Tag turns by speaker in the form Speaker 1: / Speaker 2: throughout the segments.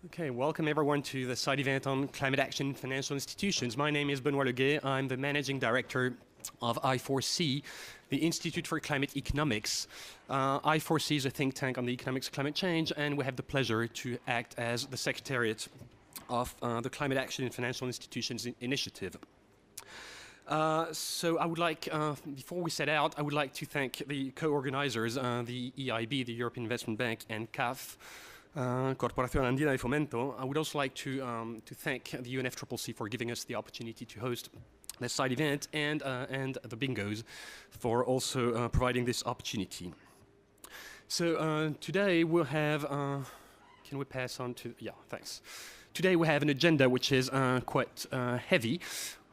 Speaker 1: Okay, welcome everyone to the side event on climate action in financial institutions. My name is Benoit Leguet. I'm the managing director of I4C, the Institute for Climate Economics. I4C is a think tank on the economics of climate change, and we have the pleasure to act as the secretariat of the Climate Action in Financial Institutions initiative. So I would like, before we set out, I would like to thank the co-organizers, the EIB, the European Investment Bank, and CAF, Corporación Andina de Fomento. I would also like to thank the UNFCCC for giving us the opportunity to host this side event, and the bingos for also providing this opportunity. So today we'll have, can we pass on to, yeah, thanks. Today we have an agenda which is quite heavy.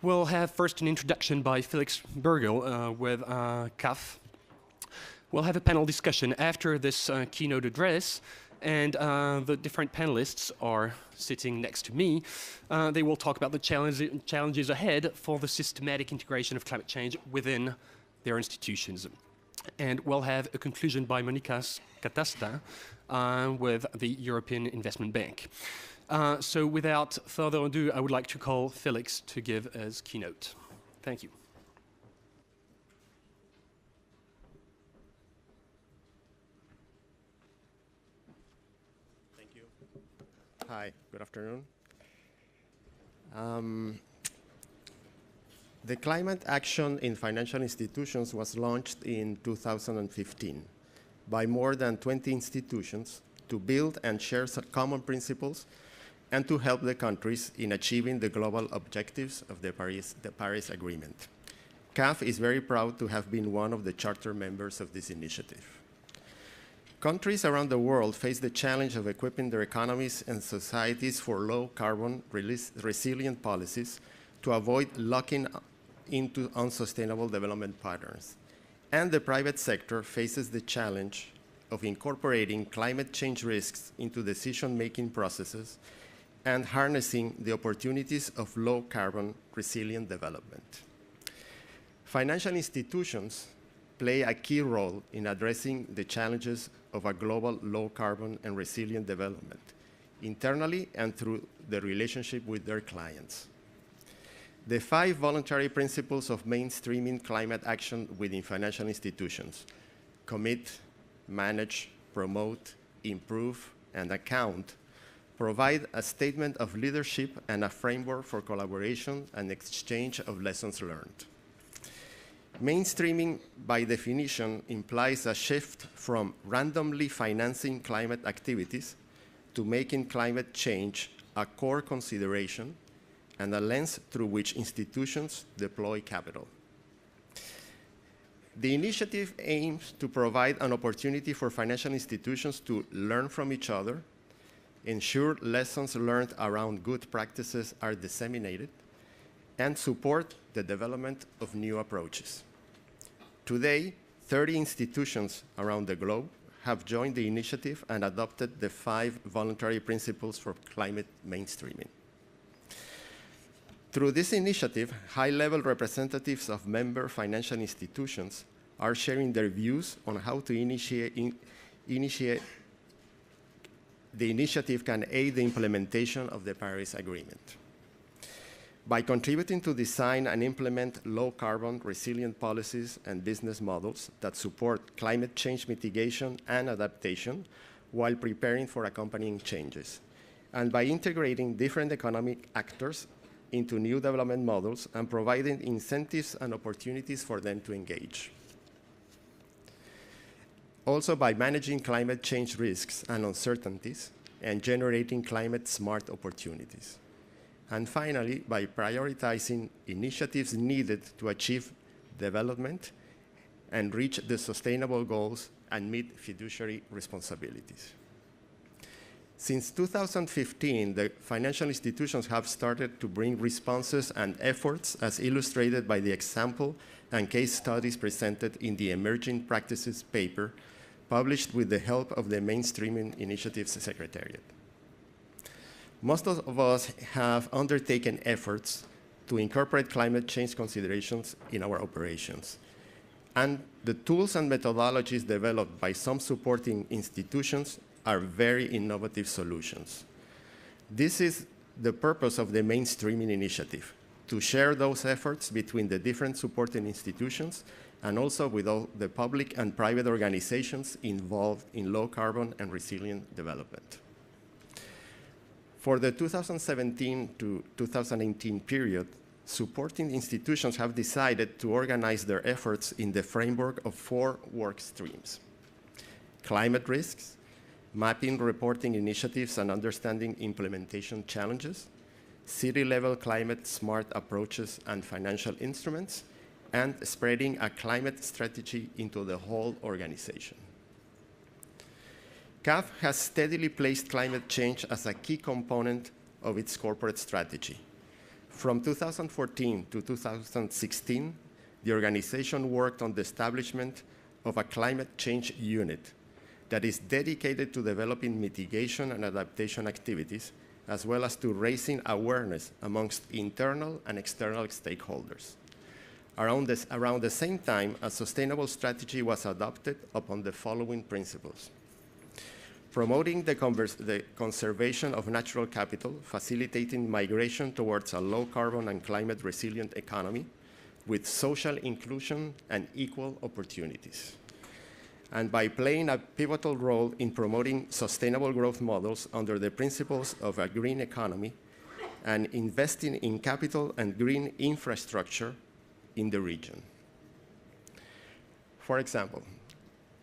Speaker 1: We'll have first an introduction by Felix Burgel with CAF. We'll have a panel discussion after this keynote address, and the different panelists are sitting next to me. They will talk about the challenges ahead for the systematic integration of climate change within their institutions. And we'll have a conclusion by Monica Catasta with the European Investment Bank. So without further ado, I would like to call Felix to give his keynote. Thank you.
Speaker 2: Thank you. Hi, good afternoon. The Climate Action in Financial Institutions was launched in 2015 by more than 20 institutions to build and share common principles and to help the countries in achieving the global objectives of the Paris Agreement. CAF is very proud to have been one of the charter members of this initiative. Countries around the world face the challenge of equipping their economies and societies for low-carbon, resilient policies to avoid locking into unsustainable development patterns. And the private sector faces the challenge of incorporating climate change risks into decision-making processes and harnessing the opportunities of low-carbon, resilient development. Financial institutions play a key role in addressing the challenges of a global low-carbon and resilient development, internally and through the relationship with their clients. The 5 voluntary principles of mainstreaming climate action within financial institutions: commit, manage, promote, improve, and account, provide a statement of leadership and a framework for collaboration and exchange of lessons learned. Mainstreaming, by definition, implies a shift from randomly financing climate activities to making climate change a core consideration and a lens through which institutions deploy capital. The initiative aims to provide an opportunity for financial institutions to learn from each other, ensure lessons learned around good practices are disseminated, and support the development of new approaches. Today, 30 institutions around the globe have joined the initiative and adopted the 5 voluntary principles for climate mainstreaming. Through this initiative, high-level representatives of member financial institutions are sharing their views on how to initiate the initiative can aid the implementation of the Paris Agreement. By contributing to design and implement low-carbon, resilient policies and business models that support climate change mitigation and adaptation while preparing for accompanying changes, and by integrating different economic actors into new development models and providing incentives and opportunities for them to engage. Also by managing climate change risks and uncertainties and generating climate-smart opportunities. And finally, by prioritizing initiatives needed to achieve development and reach the sustainable goals and meet fiduciary responsibilities. Since 2015, the financial institutions have started to bring responses and efforts as illustrated by the example and case studies presented in the Emerging Practices paper published with the help of the Mainstreaming Initiatives Secretariat. Most of us have undertaken efforts to incorporate climate change considerations in our operations. And the tools and methodologies developed by some supporting institutions are very innovative solutions. This is the purpose of the mainstreaming initiative, to share those efforts between the different supporting institutions and also with all the public and private organizations involved in low carbon and resilient development. For the 2017 to 2018 period, supporting institutions have decided to organize their efforts in the framework of 4 work streams: climate risks, mapping reporting initiatives and understanding implementation challenges, city-level climate smart approaches and financial instruments, and spreading a climate strategy into the whole organization. CAF has steadily placed climate change as a key component of its corporate strategy. From 2014 to 2016, the organization worked on the establishment of a climate change unit that is dedicated to developing mitigation and adaptation activities, as well as to raising awareness amongst internal and external stakeholders. Around the same time, a sustainable strategy was adopted upon the following principles: promoting the conservation of natural capital, facilitating migration towards a low carbon and climate resilient economy with social inclusion and equal opportunities. And by playing a pivotal role in promoting sustainable growth models under the principles of a green economy and investing in capital and green infrastructure in the region. For example,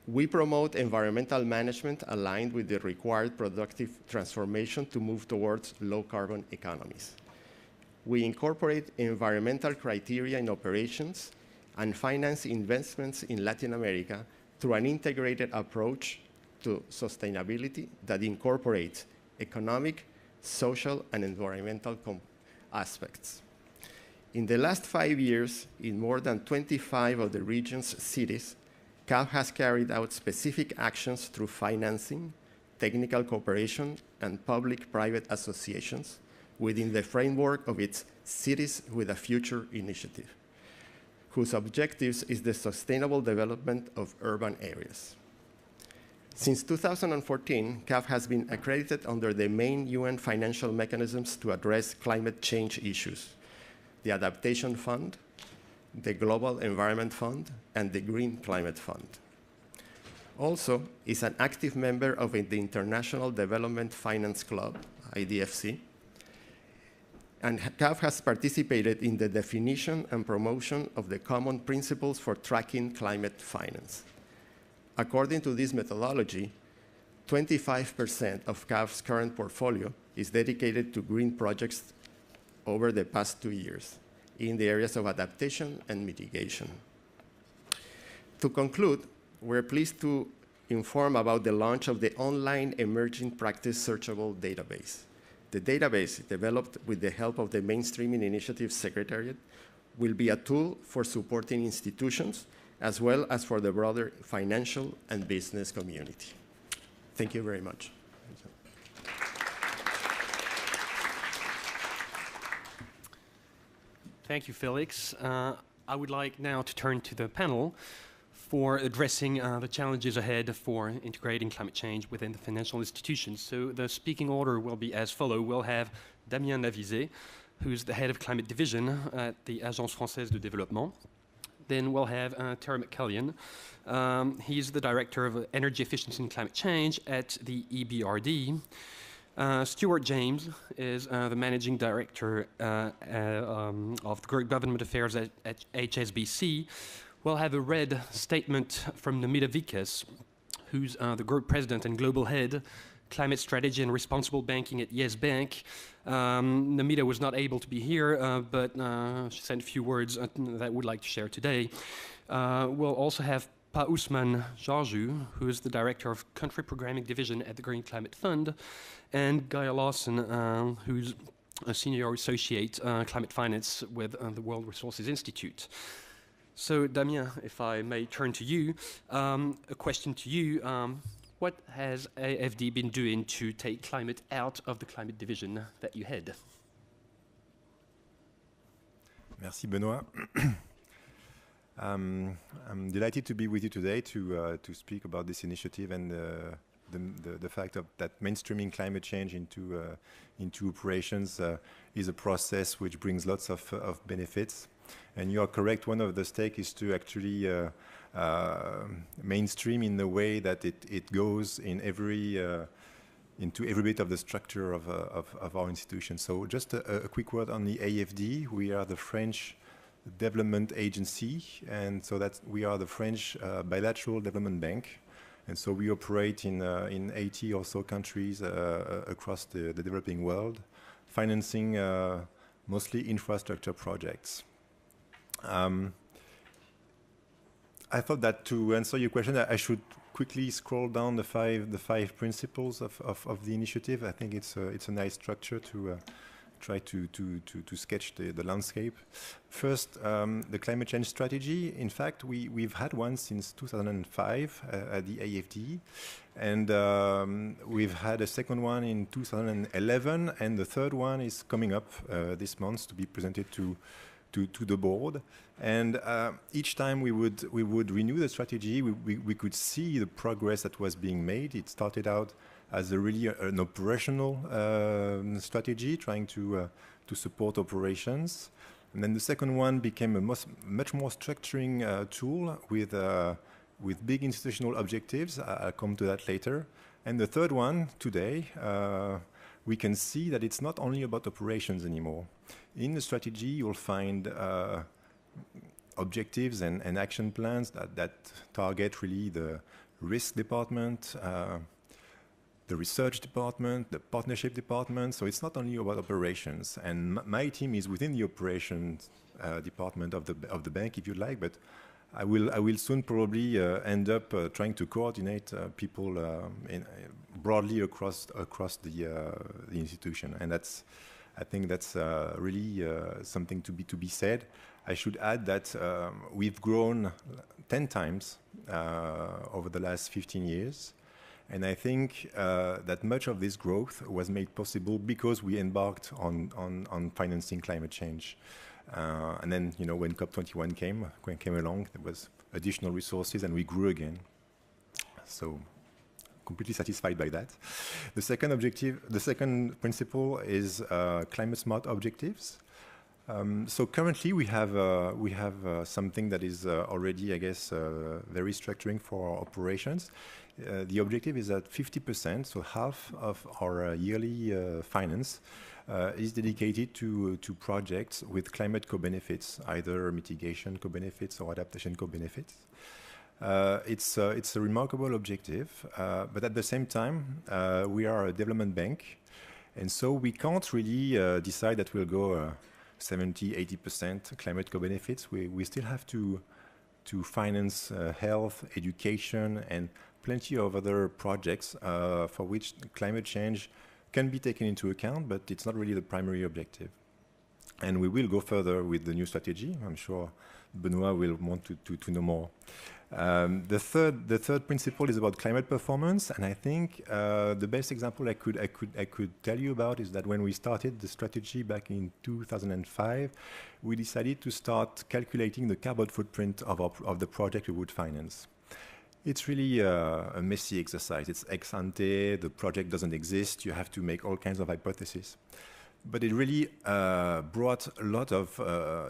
Speaker 2: we promote environmental management aligned with the required productive transformation to move towards low-carbon economies. We incorporate environmental criteria in operations and finance investments in Latin America through an integrated approach to sustainability that incorporates economic, social, and environmental aspects. In the last 5 years, in more than 25 of the region's cities, CAF has carried out specific actions through financing, technical cooperation, and public-private associations within the framework of its Cities with a Future initiative, whose objectives is the sustainable development of urban areas. Since 2014, CAF has been accredited under the main UN financial mechanisms to address climate change issues: the Adaptation Fund, the Global Environment Fund, and the Green Climate Fund. Also, is an active member of the International Development Finance Club, IDFC, and CAF has participated in the definition and promotion of the common principles for tracking climate finance. According to this methodology, 25% of CAF's current portfolio is dedicated to green projects over the past 2 years in the areas of adaptation and mitigation. To conclude, we're pleased to inform about the launch of the online emerging practice searchable database. The database, developed with the help of the Mainstreaming Initiative Secretariat, will be a tool for supporting institutions as well as for the broader financial and business community. Thank you very much.
Speaker 1: Thank you, Felix. I would like now to turn to the panel for addressing the challenges ahead for integrating climate change within the financial institutions. So the speaking order will be as follows. We'll have Damien Navizet, who's the head of climate division at the Agence Française de Développement. Then we'll have Terry McCallion. He's the director of energy efficiency and climate change at the EBRD. Stuart James is the managing director of the Group Government Affairs at HSBC. We'll have a read statement from Namita Vikas, who's the group president and global head, climate strategy and responsible banking at Yes Bank. Namita was not able to be here, but she sent a few words that we'd like to share today. We'll also have Pa Ousmane Georgiou, who is the director of country programming division at the Green Climate Fund, and Gaia Lawson, who's a senior associate climate finance with the World Resources Institute. So, Damien, if I may turn to you, a question to you. What has AFD been doing to take climate out of the climate division that you head?
Speaker 3: Merci, Benoît. I'm delighted to be with you today to speak about this initiative and the fact that mainstreaming climate change into operations is a process which brings lots of benefits. And you are correct, one of the stakes is to actually mainstream in the way that it goes in into every bit of the structure of our institution. So just a quick word on the AFD. We are the French development agency, and so that we are the French bilateral development bank. And so we operate in 80 or so countries across the developing world, financing mostly infrastructure projects. I thought that to answer your question, I should quickly scroll down the five principles of the initiative. I think it's a nice structure to try to sketch the landscape. First, the climate change strategy. In fact, we've had one since 2005 at the AFD, and we've had a second one in 2011, and the third one is coming up this month to be presented to the board. And each time we would renew the strategy, we could see the progress that was being made. It started out as an operational strategy, trying to support operations. And then the second one became a much more structuring tool with big institutional objectives. I'll come to that later. And the third one, today, we can see that it's not only about operations anymore. In the strategy, you'll find objectives and action plans that target really the risk department, the research department, the partnership department. So it's not only about operations. And my team is within the operations department of the bank, if you like. But I will soon probably end up trying to coordinate people broadly across the institution, and I think that's really something to be said. I should add that we've grown 10 times over the last 15 years. And I think that much of this growth was made possible because we embarked on financing climate change. And then, when COP21 came along, there was additional resources and we grew again. So completely satisfied by that. The second principle is climate smart objectives. So currently we have something that is already, I guess, very structuring for our operations. The objective is that 50%, so half of our yearly finance, is dedicated to projects with climate co-benefits, either mitigation co-benefits or adaptation co-benefits. It's a remarkable objective, but at the same time, we are a development bank, and so we can't really decide that we'll go 70-80% climate co-benefits. We still have to finance health, education, and plenty of other projects for which climate change can be taken into account, but it's not really the primary objective. And we will go further with the new strategy. I'm sure Benoit will want to know more. The third principle is about climate performance, and I think the best example I could tell you about is that when we started the strategy back in 2005, we decided to start calculating the carbon footprint of the project we would finance. It's really a messy exercise. It's ex ante, the project doesn't exist, you have to make all kinds of hypotheses. But it really brought a lot of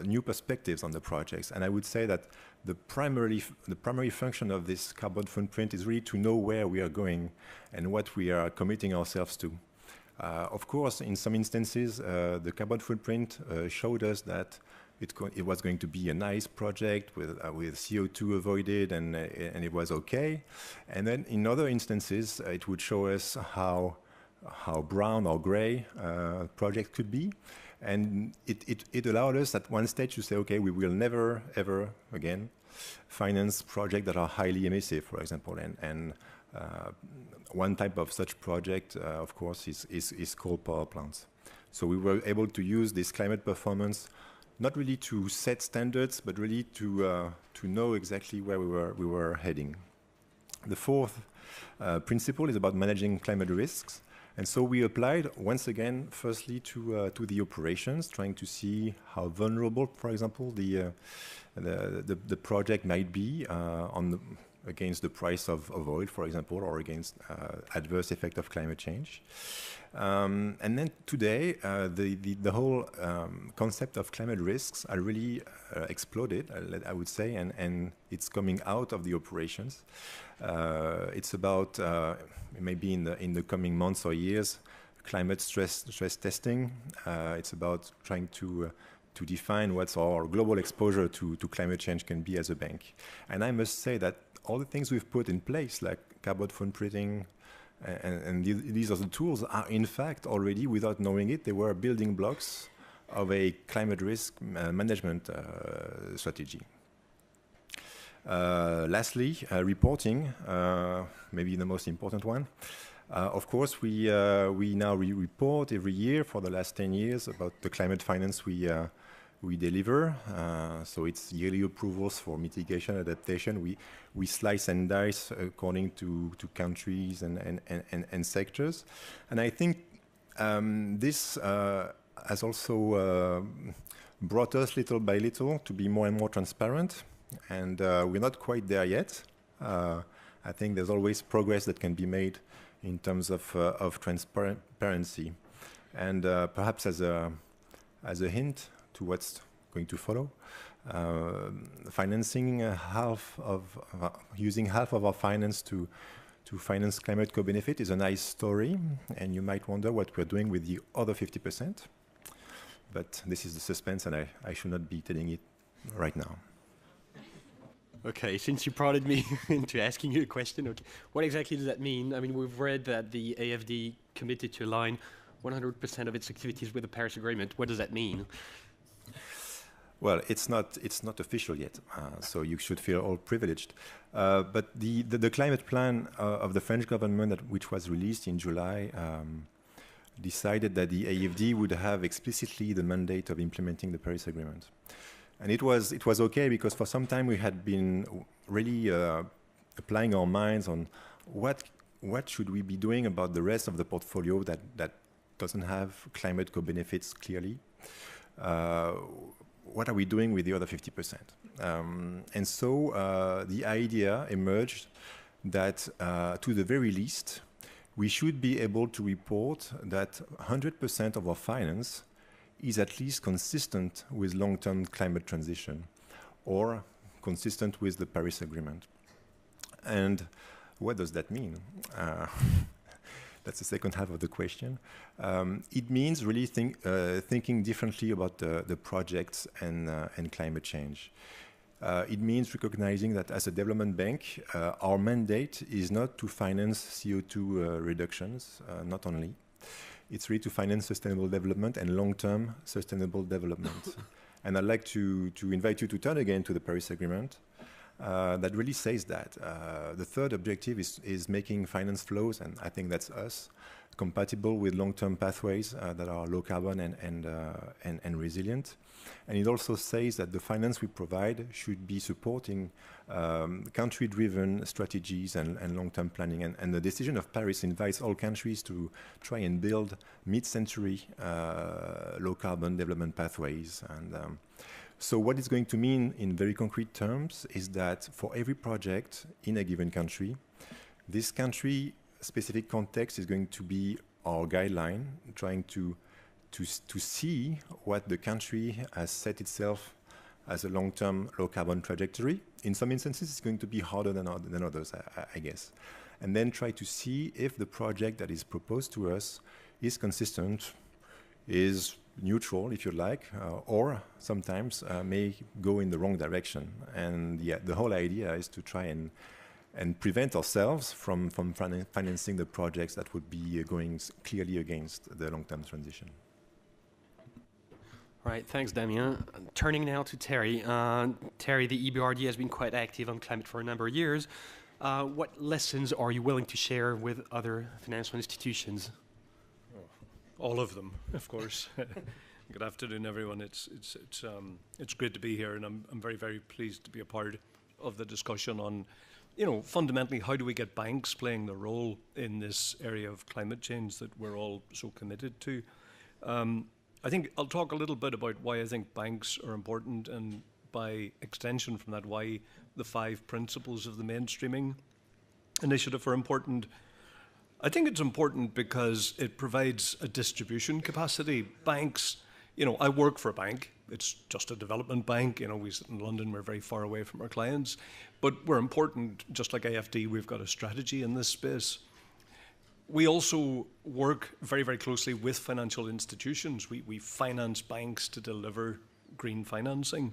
Speaker 3: new perspectives on the projects. And I would say that the primary function of this carbon footprint is really to know where we are going and what we are committing ourselves to. Of course, in some instances, the carbon footprint showed us that it was going to be a nice project with CO2 avoided, and it was okay. And then in other instances, it would show us how brown or gray project could be. And it allowed us at one stage to say, okay, we will never, ever again finance projects that are highly emissive, for example. And one type of such project, of course, is coal power plants. So we were able to use this climate performance not really to set standards, but really to know exactly where we were heading. The fourth principle is about managing climate risks. And so we applied, once again, firstly to the operations, trying to see how vulnerable, for example, the project might be against the price of oil, for example, or against adverse effect of climate change. And then today, the whole concept of climate risks are really exploded, I would say, and it's coming out of the operations. It's about maybe in the coming months or years, climate stress testing. It's about trying to define what's our global exposure to climate change can be as a bank. And I must say that all the things we've put in place, like carbon footprinting, and these are the tools, are in fact already, without knowing it, they were building blocks of a climate risk management strategy. Lastly, reporting, maybe the most important one. Of course, we now report every year for the last 10 years about the climate finance we deliver. So it's yearly approvals for mitigation, adaptation. We slice and dice according to countries and sectors. And I think this has also brought us little by little to be more and more transparent. And we're not quite there yet. I think there's always progress that can be made in terms of transparency. And perhaps as a hint to what's going to follow, financing using half of our finance to finance climate co-benefit is a nice story, and you might wonder what we're doing with the other 50%. But this is the suspense, and I should not be telling it right now.
Speaker 1: Okay, since you prodded me into asking you a question, okay, what exactly does that mean? I mean, we've read that the AFD committed to align 100% of its activities with the Paris Agreement. What does that mean?
Speaker 3: Well, it's not official yet, so you should feel all privileged. But the climate plan of the French government, which was released in July, decided that the AFD would have explicitly the mandate of implementing the Paris Agreement. And it was okay, because for some time we had been really applying our minds on what should we be doing about the rest of the portfolio that doesn't have climate co-benefits clearly. What are we doing with the other 50%? And so the idea emerged that to the very least, we should be able to report that 100% of our finance is at least consistent with long-term climate transition or consistent with the Paris Agreement. And what does that mean? That's the second half of the question. It means really thinking differently about the projects and climate change. It means recognizing that as a development bank, our mandate is not to finance CO2 reductions, not only. It's really to finance sustainable development and long-term sustainable development. And I'd like to invite you to turn again to the Paris Agreement. That really says that. The third objective is making finance flows, and I think that's us, compatible with long-term pathways that are low carbon and resilient. And it also says that the finance we provide should be supporting country-driven strategies and long-term planning. And the decision of Paris invites all countries to try and build mid-century low-carbon development pathways. And so what it's going to mean in very concrete terms is that for every project in a given country, this country-specific context is going to be our guideline, trying to see what the country has set itself as a long-term low-carbon trajectory. In some instances, it's going to be harder than others, I guess. And then try to see if the project that is proposed to us is consistent, is neutral, if you like, or sometimes may go in the wrong direction. And the whole idea is to try and prevent ourselves from financing the projects that would be going clearly against the long-term transition.
Speaker 1: Right, thanks, Damien. Turning now to Terry. Terry, the EBRD has been quite active on climate for a number of years. What lessons are you willing to share with other financial institutions?
Speaker 4: All of them, of course. Good afternoon, everyone. It's great to be here, and I'm very, very pleased to be a part of the discussion on, fundamentally, how do we get banks playing the role in this area of climate change that we're all so committed to. I think I'll talk a little bit about why I think banks are important, and by extension from that, why the 5 principles of the mainstreaming initiative are important. I think it's important because it provides a distribution capacity. Banks, you know, I work for a bank. It's just a development bank. You know, we sit in London, we're very far away from our clients, but we're important. Just like AFD, we've got a strategy in this space. We also work very, very closely with financial institutions. We finance banks to deliver green financing.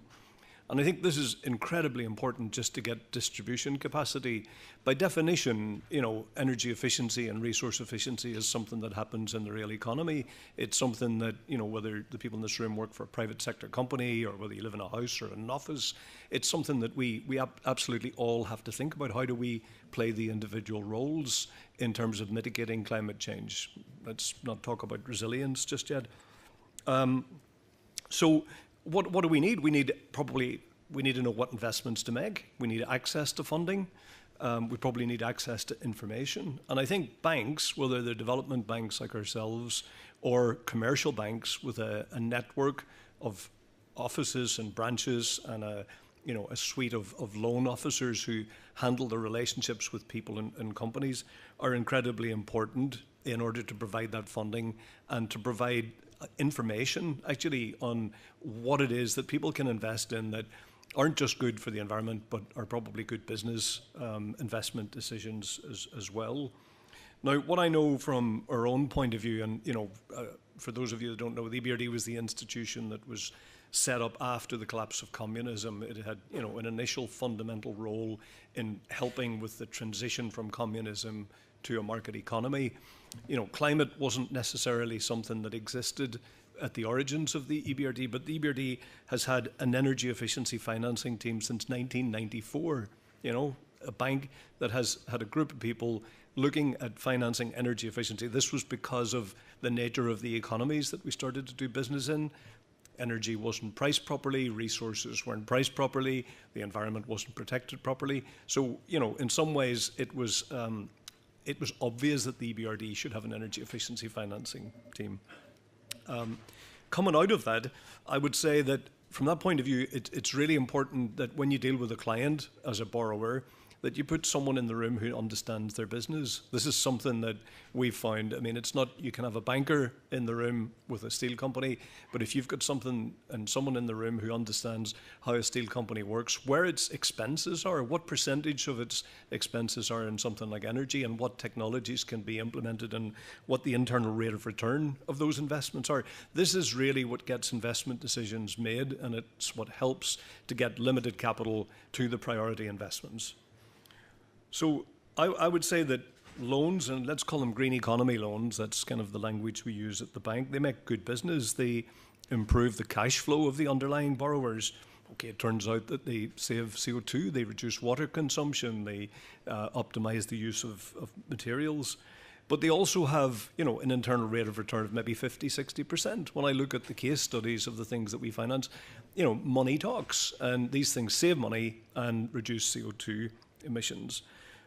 Speaker 4: And I think this is incredibly important just to get distribution capacity. By definition, you know, energy efficiency and resource efficiency is something that happens in the real economy. It's something that, you know, whether the people in this room work for a private sector company or whether you live in a house or an office, it's something that we absolutely all have to think about. How do we play the individual roles in terms of mitigating climate change? Let's not talk about resilience just yet. So what do we need? We need to know what investments to make. We need access to funding. We probably need access to information. And I think banks, whether they're development banks like ourselves or commercial banks with a network of offices and branches and a suite of loan officers who handle the relationships with people and companies, are incredibly important in order to provide that funding and to provide information actually on what it is that people can invest in that aren't just good for the environment but are probably good business investment decisions as well. Now, what I know from our own point of view, and for those of you that don't know, the EBRD was the institution that was set up after the collapse of communism. It had an initial fundamental role in helping with the transition from communism to a market economy. Climate wasn't necessarily something that existed at the origins of the EBRD, but the EBRD has had an energy efficiency financing team since 1994. A bank that has had a group of people looking at financing energy efficiency. This was because of the nature of the economies that we started to do business in. Energy wasn't priced properly, resources weren't priced properly, the environment wasn't protected properly. So, in some ways it was obvious that the EBRD should have an energy efficiency financing team. Coming out of that, I would say that from that point of view, it's really important that when you deal with a client as a borrower, that you put someone in the room who understands their business. This is something that we've found. I mean, it's not, you can have a banker in the room with a steel company, but if you've got someone in the room who understands how a steel company works, where its expenses are, what percentage of its expenses are in something like energy, and what technologies can be implemented, and what the internal rate of return of those investments are. This is really what gets investment decisions made, and it's what helps to get limited capital to the priority investments. So I would say that loans, and let's call them green economy loans, that's kind of the language we use at the bank, they make good business. They improve the cash flow of the underlying borrowers. Okay, it turns out that they save CO2, they reduce water consumption, they optimize the use of materials. But they also have, an internal rate of return of maybe 50, 60%. When I look at the case studies of the things that we finance, money talks, and these things save money and reduce CO2 emissions.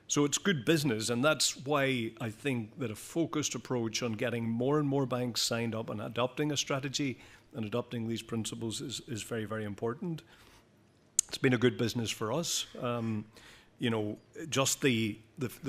Speaker 4: So it's good business, and that's why I think that a focused approach on getting more and more banks signed up and adopting a strategy and adopting these principles is very, very important. It's been a good business for us. Just the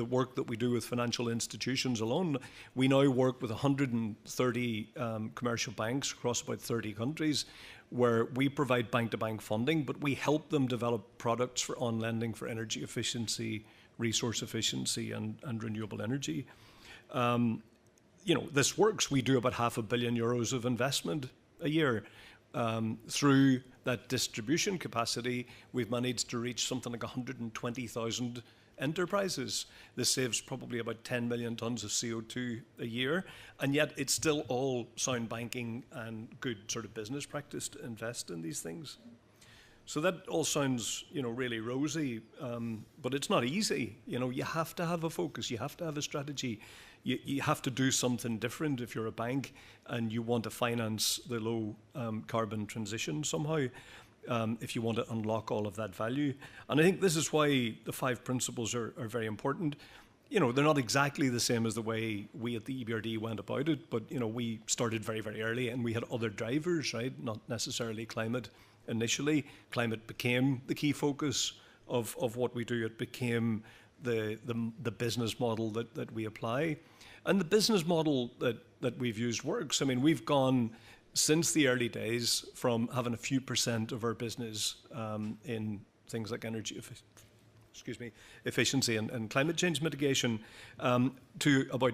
Speaker 4: work that we do with financial institutions alone, we now work with 130 commercial banks across about 30 countries, where we provide bank-to-bank funding, but we help them develop products for on-lending for energy efficiency, resource efficiency, and renewable energy. This works. We do about €500 million of investment a year. Through that distribution capacity, we've managed to reach something like 120,000 enterprises. This saves probably about 10 million tons of CO2 a year, and yet it's still all sound banking and good sort of business practice to invest in these things. So that all sounds, really rosy, but it's not easy. You have to have a focus, you have to have a strategy, you have to do something different if you're a bank and you want to finance the low carbon transition somehow. If you want to unlock all of that value. And I think this is why the 5 principles are very important. They're not exactly the same as the way we at the EBRD went about it, but we started very, very early, and we had other drivers, right? Not necessarily climate initially. Climate became the key focus of what we do. It became the business model that we apply. And the business model that we've used works. I mean, we've gone since the early days from having a few % of our business in things like energy efficiency and climate change mitigation to about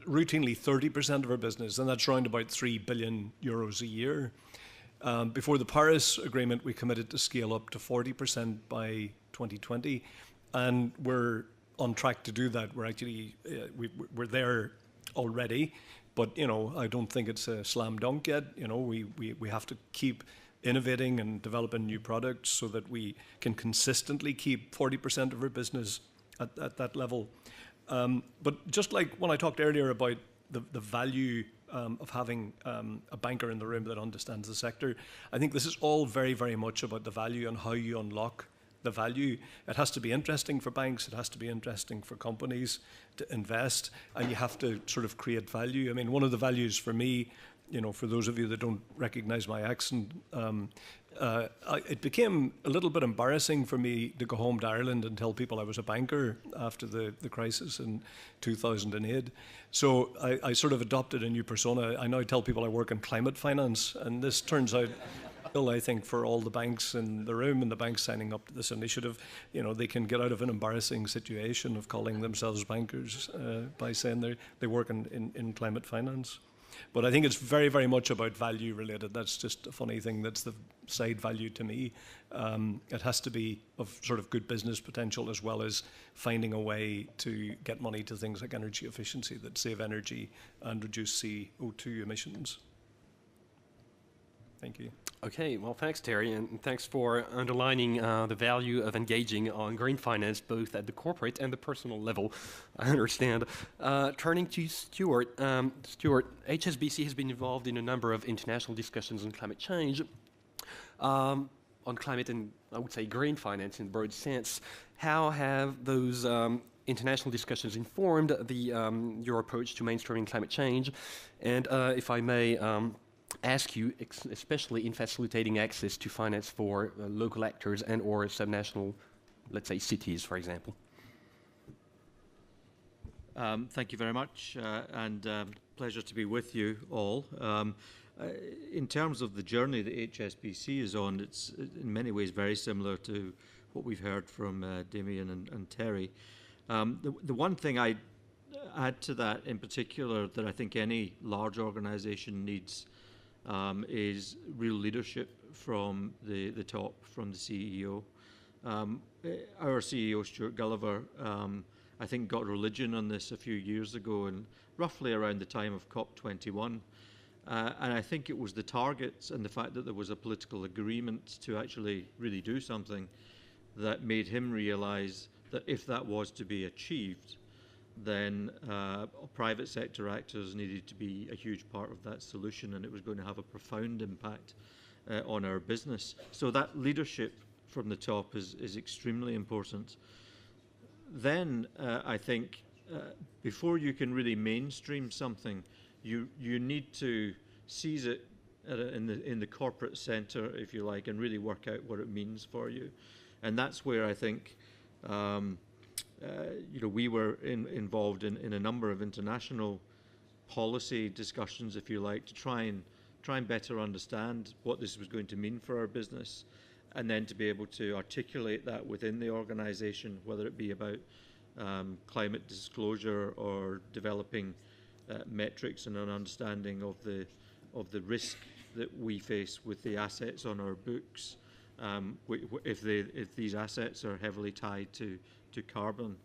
Speaker 4: routinely 30% of our business, and that's around about €3 billion a year. Before the Paris Agreement, we committed to scale up to 40% by 2020, and we're on track to do that. We're actually we're there already, but I don't think it's a slam dunk yet. We have to keep innovating and developing new products so that we can consistently keep 40% of our business at that level. But just like when I talked earlier about the value of having a banker in the room that understands the sector, I think this is all very, very much about the value and how you unlock the value. It has to be interesting for banks, it has to be interesting for companies to invest, and you have to sort of create value. I mean, one of the values for me, for those of you that don't recognize my accent, it became a little bit embarrassing for me to go home to Ireland and tell people I was a banker after the crisis in 2008. So I sort of adopted a new persona. I now tell people I work in climate finance, and this turns out, I think, for all the banks in the room and the banks signing up to this initiative, they can get out of an embarrassing situation of calling themselves bankers by saying they work in climate finance. But I think it's very, very much about value related. That's just a funny thing. That's the side value to me. It has to be of sort of good business potential, as well as finding a way to get money to things like energy efficiency that save energy and reduce CO2 emissions. Thank you.
Speaker 1: Okay, well, thanks, Terry, and thanks for underlining the value of engaging on green finance, both at the corporate and the personal level. I understand. Turning to Stuart. Stuart, HSBC has been involved in a number of international discussions on climate change, on climate and, I would say, green finance in broad sense. How have those international discussions informed your approach to mainstreaming climate change? And if I may ask you, especially in facilitating access to finance for local actors and or subnational, let's say, cities, for example.
Speaker 5: Thank you very much, and pleasure to be with you all. In terms of the journey that HSBC is on, it's in many ways very similar to what we've heard from Damien and Terry. The one thing I'd add to that in particular that I think any large organization needs is real leadership from the top, from the CEO. Our CEO, Stuart Gulliver, I think got religion on this a few years ago, and roughly around the time of COP21. And I think it was the targets and the fact that there was a political agreement to actually really do something that made him realize that if that was to be achieved, then private sector actors needed to be a huge part of that solution, and it was going to have a profound impact on our business. So that leadership from the top is extremely important. Then I think before you can really mainstream something, you need to seize it in the corporate center, if you like, and really work out what it means for you. And that's where I think we were involved in a number of international policy discussions, if you like, to try and better understand what this was going to mean for our business, and then to be able to articulate that within the organization, whether it be about climate disclosure or developing metrics and an understanding of the risk that we face with the assets on our books, if these assets are heavily tied to carbon,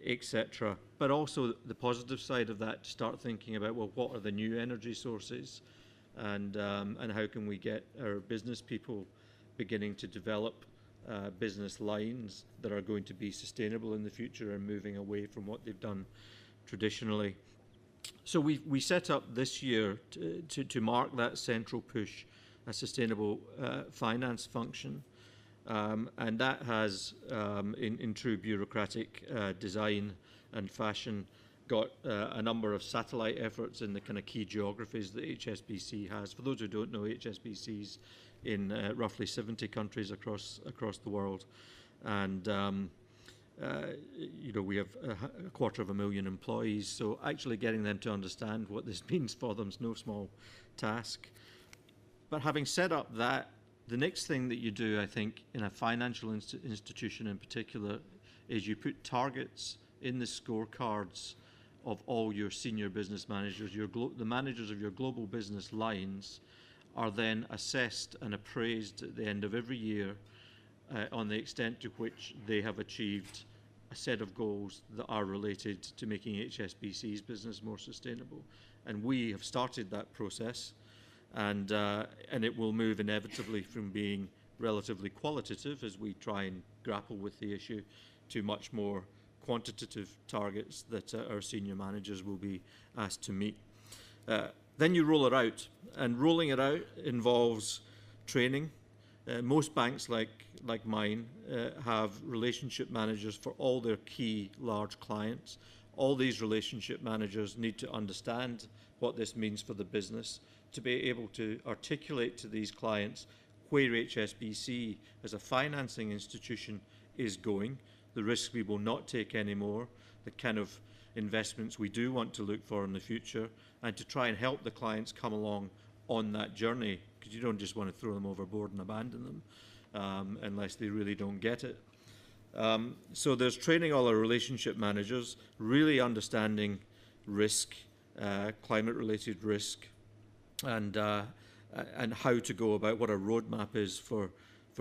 Speaker 5: etc. But also the positive side of that, to start thinking about, well, what are the new energy sources, and how can we get our business people beginning to develop business lines that are going to be sustainable in the future and moving away from what they've done traditionally. So we set up this year to mark that central push, a sustainable finance function. And that has, in true bureaucratic design and fashion, got a number of satellite efforts in the kind of key geographies that HSBC has. For those who don't know, HSBC's in roughly 70 countries across the world, and you know, we have a 250,000 employees. So actually getting them to understand what this means for them is no small task. But having set up that, the next thing that you do, I think, in a financial institution in particular, is you put targets in the scorecards of all your senior business managers. The managers of your global business lines are then assessed and appraised at the end of every year on the extent to which they have achieved a set of goals that are related to making HSBC's business more sustainable. And we have started that process, and it will move inevitably from being relatively qualitative as we try and grapple with the issue to much more quantitative targets that our senior managers will be asked to meet. Then you roll it out, and rolling it out involves training. Most banks like mine have relationship managers for all their key large clients. All these relationship managers need to understand what this means for the business, to be able to articulate to these clients where HSBC as a financing institution is going, the risks we will not take anymore, the kind of investments we do want to look for in the future, and to try and help the clients come along on that journey, because you don't just want to throw them overboard and abandon them unless they really don't get it. So there's training all our relationship managers, really understanding risk, climate-related risk, and how to go about what a roadmap is for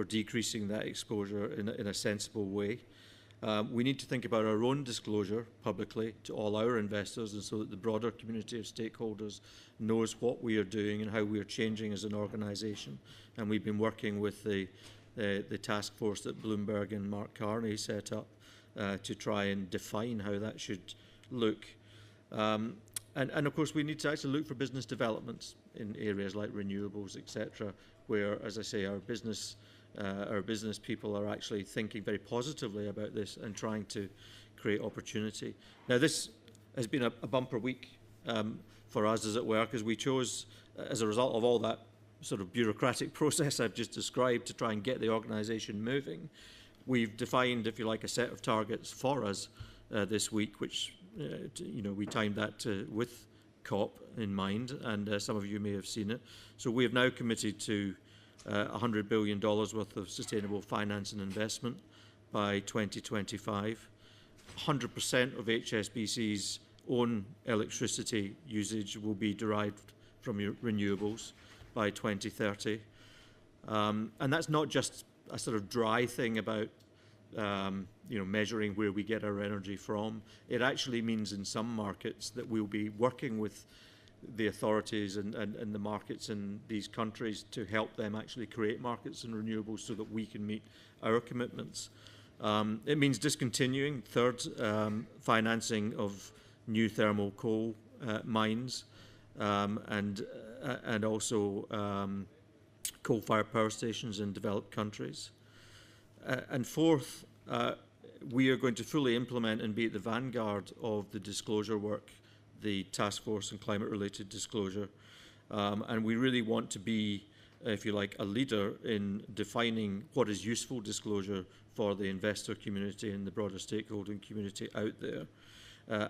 Speaker 5: decreasing that exposure in a sensible way. We need to think about our own disclosure publicly to all our investors, and so that the broader community of stakeholders knows what we are doing and how we are changing as an organisation. And we've been working with the task force that Bloomberg and Mark Carney set up to try and define how that should look. And of course, we need to actually look for business developments in areas like renewables, etc., where, as I say, our business people are actually thinking very positively about this and trying to create opportunity. Now, this has been a bumper week for us, as it were, because we chose, as a result of all that sort of bureaucratic process I've just described, to try and get the organisation moving. We've defined, if you like, a set of targets for us this week, which you know, we timed that with COP in mind, and some of you may have seen it. So we have now committed to $100 billion worth of sustainable finance and investment by 2025. 100% of HSBC's own electricity usage will be derived from renewables by 2030. And that's not just a sort of dry thing about you know, measuring where we get our energy from. It actually means in some markets that we'll be working with the authorities and the markets in these countries to help them actually create markets in renewables so that we can meet our commitments. It means discontinuing, financing of new thermal coal mines and also coal-fired power stations in developed countries. And fourth, we are going to fully implement and be at the vanguard of the disclosure work, the task force on climate-related disclosure. And we really want to be, if you like, a leader in defining what is useful disclosure for the investor community and the broader stakeholding community out there.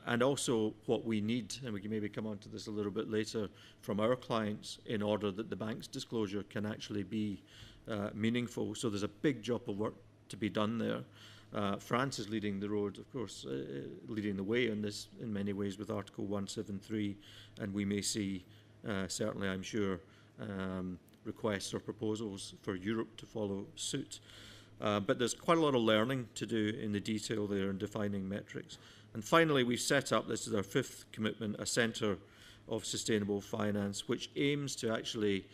Speaker 5: And also what we need, and we can maybe come on to this a little bit later, from our clients in order that the bank's disclosure can actually be meaningful. So there's a big job of work to be done there. France is leading the road, of course, leading the way on this in many ways with Article 173, and we may see, certainly I'm sure, requests or proposals for Europe to follow suit. But there's quite a lot of learning to do in the detail there in defining metrics. And finally, we've set up, this is our fifth commitment, a centre of sustainable finance, which aims to actually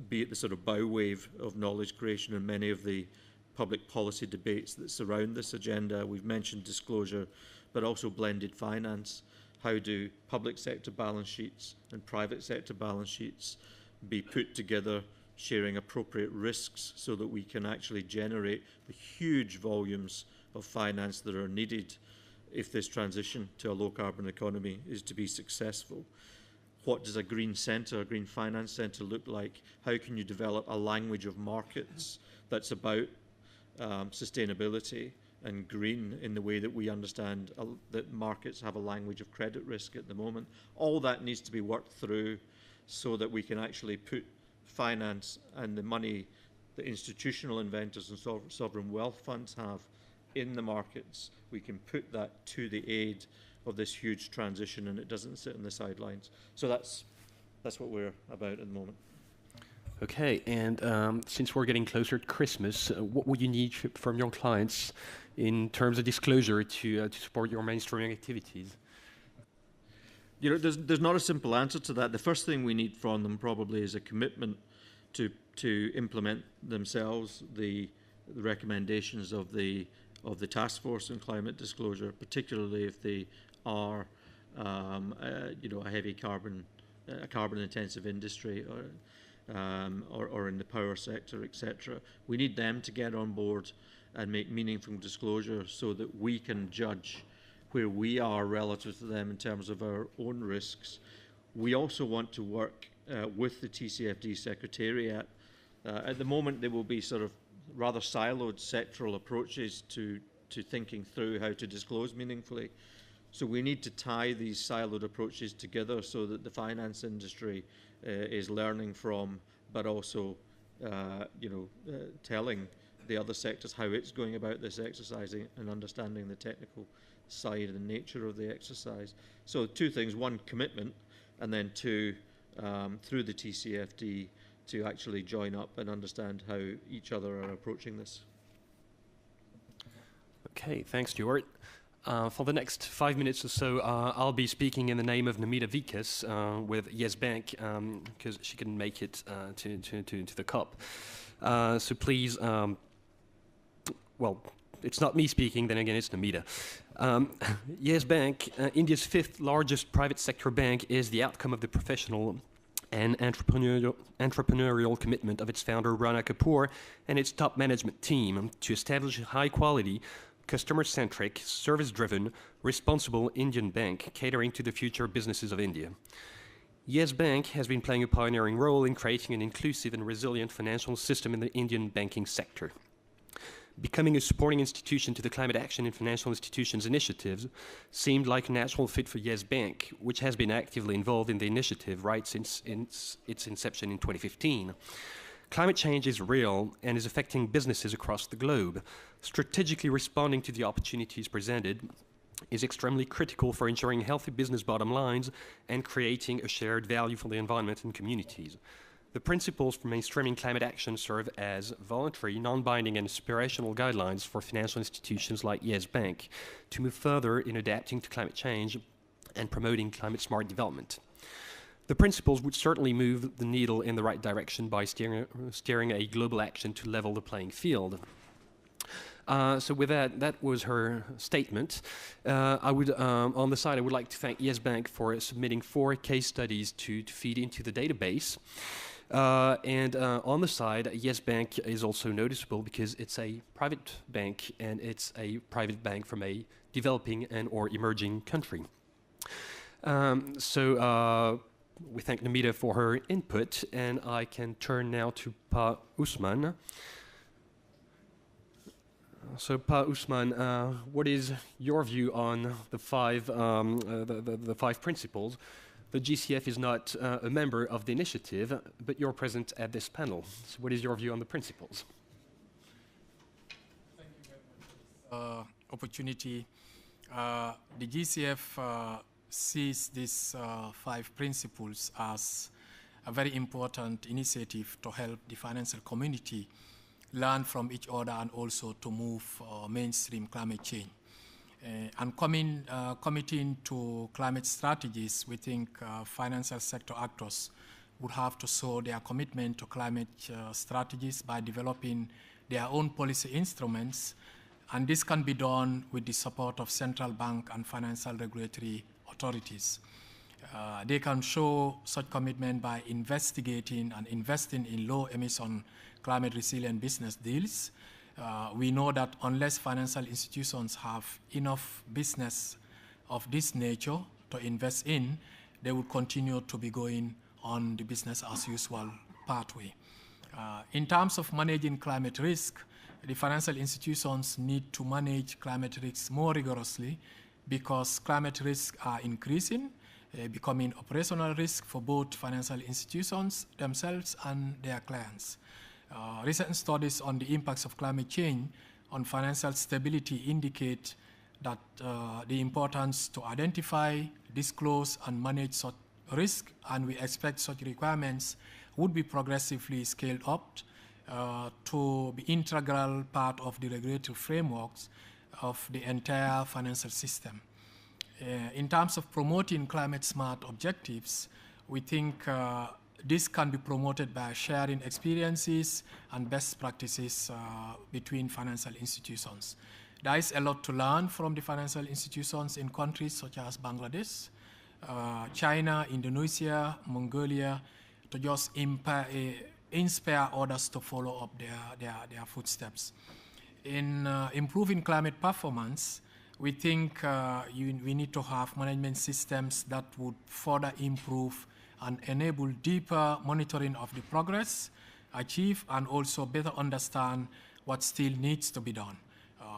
Speaker 5: be at the sort of bow wave of knowledge creation in many of the public policy debates that surround this agenda. We've mentioned disclosure, but also blended finance. How do public sector balance sheets and private sector balance sheets be put together, sharing appropriate risks so that we can actually generate the huge volumes of finance that are needed if this transition to a low-carbon economy is to be successful. What does a green centre, a green finance centre look like? How can you develop a language of markets that's about sustainability and green in the way that we understand that markets have a language of credit risk at the moment? All that needs to be worked through so that we can actually put finance and the money that institutional investors and sovereign wealth funds have in the markets. We can put that to the aid of this huge transition, and it doesn't sit on the sidelines. So that's what we're about at the moment.
Speaker 1: Okay, and since we're getting closer to Christmas, what would you need from your clients in terms of disclosure to support your mainstreaming activities?
Speaker 5: You know, there's not a simple answer to that. The first thing we need from them probably is a commitment to implement themselves the recommendations of the task force on climate disclosure, particularly if they are, you know, a heavy carbon-intensive industry or in the power sector, etc. We need them to get on board and make meaningful disclosure so that we can judge where we are relative to them in terms of our own risks. We also want to work with the TCFD Secretariat. At the moment, there will be sort of rather siloed sectoral approaches to thinking through how to disclose meaningfully. So we need to tie these siloed approaches together so that the finance industry is learning from, but also, you know, telling the other sectors how it's going about this exercise and understanding the technical side and nature of the exercise. So two things: one, commitment, and then two, through the TCFD, to actually join up and understand how each other are approaching this.
Speaker 1: Okay, thanks, Stuart. For the next 5 minutes or so, I'll be speaking in the name of Namita Vikas with Yes Bank because she couldn't make it to the COP. So please, well, it's not me speaking, then again, it's Namita. Yes Bank, India's 5th largest private sector bank, is the outcome of the professional and entrepreneurial commitment of its founder, Rana Kapoor, and its top management team to establish a high-quality, customer-centric, service-driven, responsible Indian bank catering to the future businesses of India. Yes Bank has been playing a pioneering role in creating an inclusive and resilient financial system in the Indian banking sector. Becoming a supporting institution to the Climate Action and Financial Institutions initiatives seemed like a natural fit for Yes Bank, which has been actively involved in the initiative right since its inception in 2015. Climate change is real and is affecting businesses across the globe. Strategically responding to the opportunities presented is extremely critical for ensuring healthy business bottom lines and creating a shared value for the environment and communities. The principles for mainstreaming climate action serve as voluntary, non-binding and aspirational guidelines for financial institutions like Yes Bank to move further in adapting to climate change and promoting climate-smart development. The principles would certainly move the needle in the right direction by steering a global action to level the playing field. So with that was her statement. I would, on the side, I would like to thank Yes Bank for submitting 4 case studies to feed into the database. And on the side, Yes Bank is also noticeable because it's a private bank, and it's a private bank from a developing and or emerging country. We thank Namita for her input, and I can turn now to Pa Usman. So, Pa Usman, what is your view on the 5 principles? The GCF is not a member of the initiative, but you're present at this panel. So what is your view on the principles?
Speaker 6: Thank you very much for this opportunity. The GCF sees these 5 principles as a very important initiative to help the financial community learn from each other and also to move mainstream climate change. And committing to climate strategies, we think financial sector actors would have to show their commitment to climate strategies by developing their own policy instruments, and this can be done with the support of central bank and financial regulatory authorities. They can show such commitment by investigating and investing in low-emission climate-resilient business deals, We know that unless financial institutions have enough business of this nature to invest in, they will continue to be going on the business as usual pathway. In terms of managing climate risk, the financial institutions need to manage climate risks more rigorously because climate risks are increasing, becoming operational risk for both financial institutions themselves and their clients. Recent studies on the impacts of climate change on financial stability indicate that the importance to identify, disclose, and manage such risk, and we expect such requirements would be progressively scaled up to be integral part of the regulatory frameworks of the entire financial system. In terms of promoting climate-smart objectives, we think this can be promoted by sharing experiences and best practices between financial institutions. There is a lot to learn from the financial institutions in countries such as Bangladesh, China, Indonesia, Mongolia, to just inspire others to follow up their footsteps. In improving climate performance, we think we need to have management systems that would further improve and enable deeper monitoring of the progress achieved and also better understand what still needs to be done.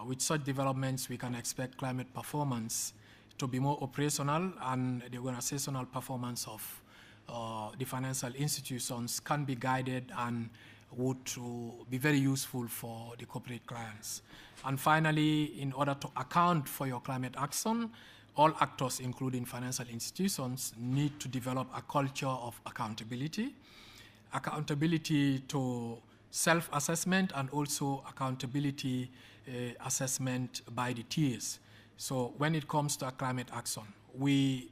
Speaker 6: With such developments, we can expect climate performance to be more operational, and the organizational performance of the financial institutions can be guided and would be very useful for the corporate clients. And finally, in order to account for your climate action, all actors, including financial institutions, need to develop a culture of accountability to self-assessment and also accountability assessment by the tiers. So when it comes to climate action, we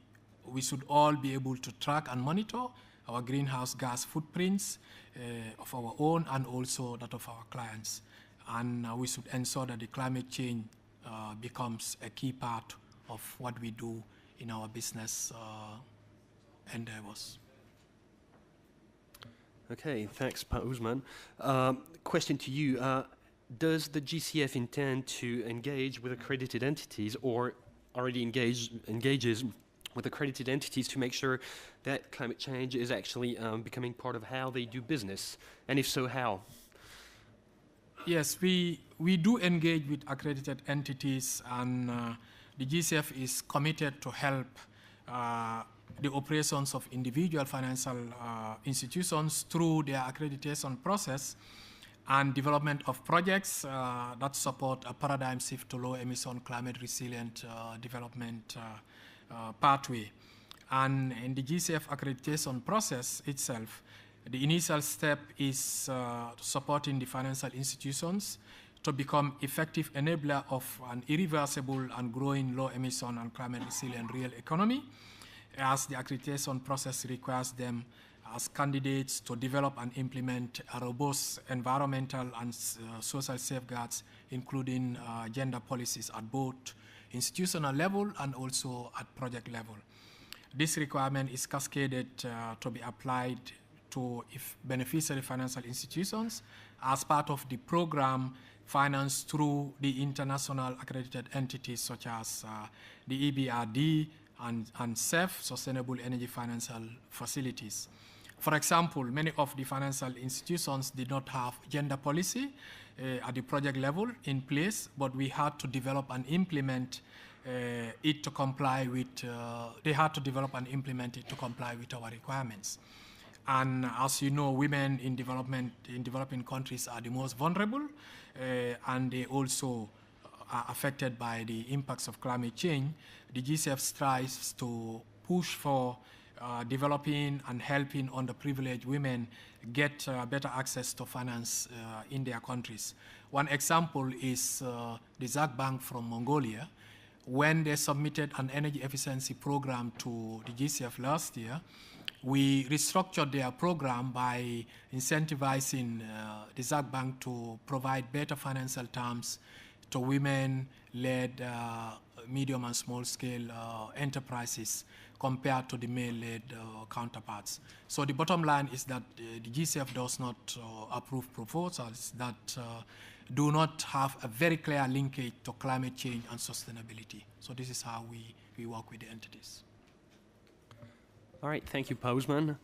Speaker 6: should all be able to track and monitor our greenhouse gas footprints of our own and also that of our clients. And we should ensure that the climate change becomes a key part of what we do in our business endeavors.
Speaker 1: Okay, thanks, Pat Usman. Question to you. Does the GCF intend to engage with accredited entities or already engages with accredited entities to make sure that climate change is actually becoming part of how they do business? And if so, how?
Speaker 6: Yes, we do engage with accredited entities, and the GCF is committed to help the operations of individual financial institutions through their accreditation process and development of projects that support a paradigm shift to low-emission, climate-resilient development pathway. And in the GCF accreditation process itself, the initial step is supporting the financial institutions to become effective enabler of an irreversible and growing low-emission and climate-resilient real economy, as the accreditation process requires them as candidates to develop and implement a robust environmental and social safeguards, including gender policies at both institutional level and also at project level. This requirement is cascaded to be applied to beneficiary financial institutions as part of the program financed through the international accredited entities such as the EBRD and SEF, Sustainable Energy Financial Facilities. For example, many of the financial institutions did not have gender policy at the project level in place, but we had to develop and implement it to comply with, they had to develop and implement it to comply with our requirements. And as you know, women in developing countries are the most vulnerable, and they also are affected by the impacts of climate change. The GCF strives to push for developing and helping underprivileged women get better access to finance in their countries. One example is the Zag Bank from Mongolia. When they submitted an energy efficiency program to the GCF last year, we restructured their program by incentivizing the Zag Bank to provide better financial terms to women-led medium and small-scale enterprises compared to the male-led counterparts. So the bottom line is that the GCF does not approve proposals that do not have a very clear linkage to climate change and sustainability. So this is how we work with the entities.
Speaker 1: All right, thank you, Postman.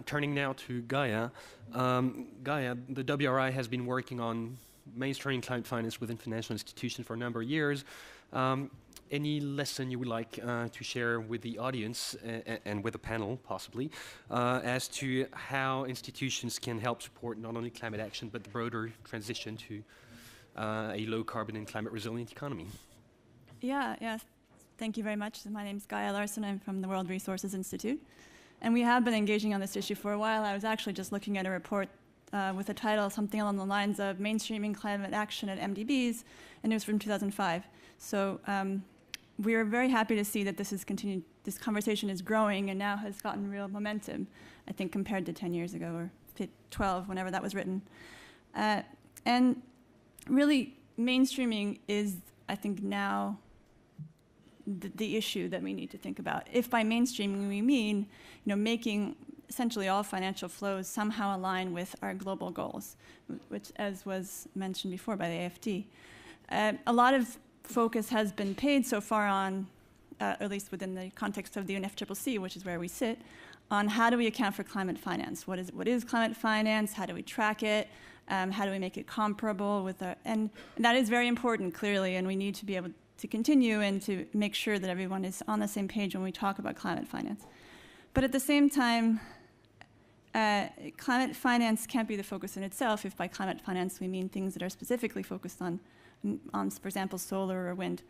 Speaker 1: Turning now to Gaia. Gaia, the WRI has been working on mainstreaming climate finance within financial institutions for a number of years. Any lesson you would like to share with the audience and with the panel, possibly, as to how institutions can help support not only climate action, but the broader transition to a low-carbon and climate-resilient economy?
Speaker 7: Yeah. Thank you very much. My name is Gaia Larson. I'm from the World Resources Institute. And we have been engaging on this issue for a while. I was actually just looking at a report with a title, something along the lines of Mainstreaming Climate Action at MDBs, and it was from 2005. So we are very happy to see that this is continued, this conversation is growing and now has gotten real momentum, I think, compared to 10 years ago or 12, whenever that was written. And really, mainstreaming is, I think, now the issue that we need to think about. If by mainstreaming we mean, making essentially all financial flows somehow align with our global goals, which, as was mentioned before by the AFD. A lot of focus has been paid so far on, at least within the context of the UNFCCC, which is where we sit, on how do we account for climate finance? What is climate finance? How do we track it? How do we make it comparable with our, and that is very important, clearly, and we need to be able to continue and to make sure that everyone is on the same page when we talk about climate finance. But at the same time, climate finance can't be the focus in itself if by climate finance we mean things that are specifically focused on, for example, solar or wind.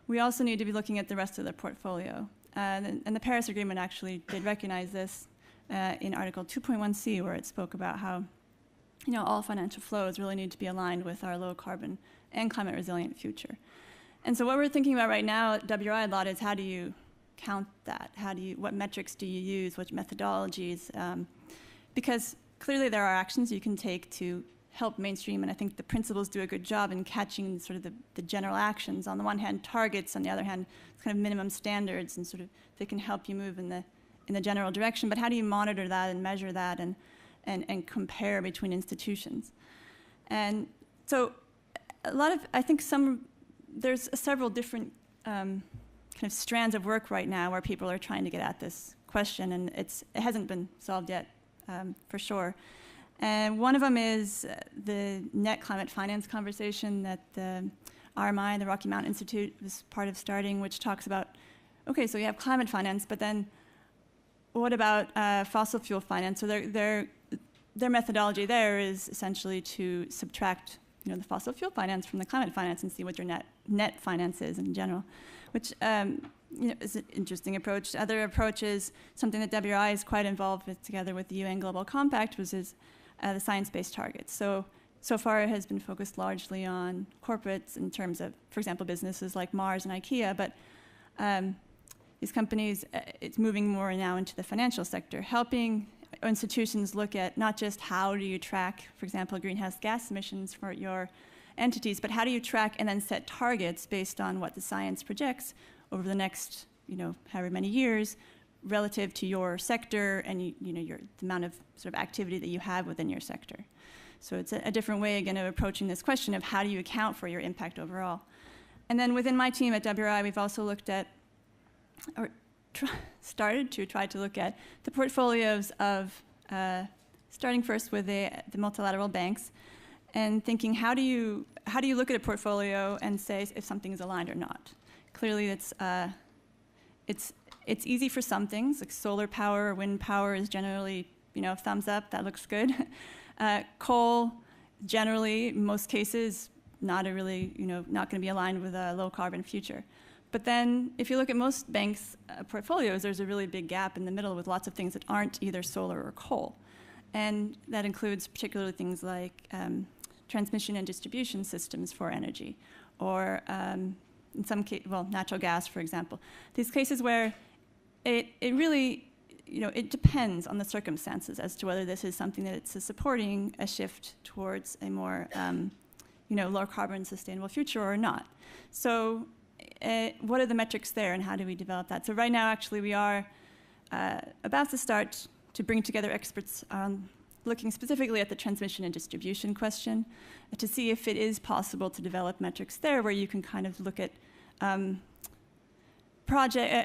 Speaker 7: We also need to be looking at the rest of the portfolio. And the Paris Agreement actually did recognize this in Article 2.1c, where it spoke about how all financial flows really need to be aligned with our low carbon and climate resilient future. And so what we're thinking about right now at WRI a lot is how do you count that? What metrics do you use? What methodologies? Because clearly there are actions you can take to help mainstream, and I think the principles do a good job in catching sort of the general actions. On the one hand, targets, on the other hand, kind of minimum standards, and sort of they can help you move in the general direction. But how do you monitor that and measure that and compare between institutions? And so I think there's several different kind of strands of work right now where people are trying to get at this question, and it hasn't been solved yet, for sure. And one of them is the net climate finance conversation that the RMI, the Rocky Mountain Institute, was part of starting, which talks about, okay, so you have climate finance, but then what about fossil fuel finance? So their methodology there is essentially to subtract the fossil fuel finance from the climate finance and see what your net finance is in general, which is an interesting approach. Other approaches, something that WRI is quite involved with together with the UN Global Compact, is the science-based targets. So far it has been focused largely on corporates in terms of, for example, businesses like Mars and IKEA, but these companies, it's moving more now into the financial sector, helping institutions look at not just how do you track, for example, greenhouse gas emissions for your entities, but how do you track and then set targets based on what the science projects over the next, however many years, relative to your sector and the amount of sort of activity that you have within your sector. So it's a different way, again, of approaching this question of how do you account for your impact overall. And then within my team at WRI, we've also looked at, or started to try to look at the portfolios of, starting first with the multilateral banks, and thinking how do you look at a portfolio and say if something is aligned or not. Clearly, it's easy for some things, like solar power or wind power is generally thumbs up, that looks good. Coal, generally, in most cases, not going to be aligned with a low carbon future. But then, if you look at most banks' portfolios, there's a really big gap in the middle with lots of things that aren't either solar or coal. And that includes particularly things like transmission and distribution systems for energy, or in some cases, natural gas, for example. These cases where it really, it depends on the circumstances as to whether this is something that it's supporting a shift towards a more, low carbon sustainable future or not. So what are the metrics there and how do we develop that? So right now, actually, we are about to start to bring together experts on looking specifically at the transmission and distribution question to see if it is possible to develop metrics there where you can kind of look at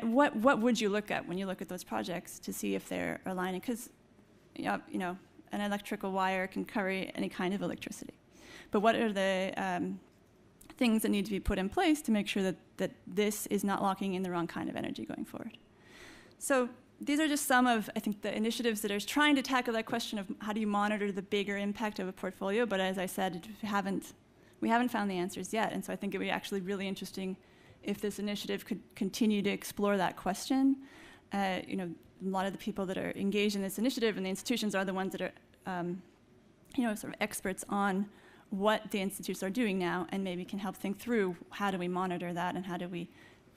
Speaker 7: what would you look at when you look at those projects to see if they're aligning, because you know, an electrical wire can carry any kind of electricity. But what are the things that need to be put in place to make sure that this is not locking in the wrong kind of energy going forward? So these are just some of, I think, the initiatives that are trying to tackle that question of how do you monitor the bigger impact of a portfolio. But as I said, we haven't found the answers yet. And so I think it would be actually really interesting if this initiative could continue to explore that question. You know, a lot of the people that are engaged in this initiative and the institutions are the ones that are, you know, sort of experts on what the institutes are doing now, and maybe can help think through how do we monitor that and how do we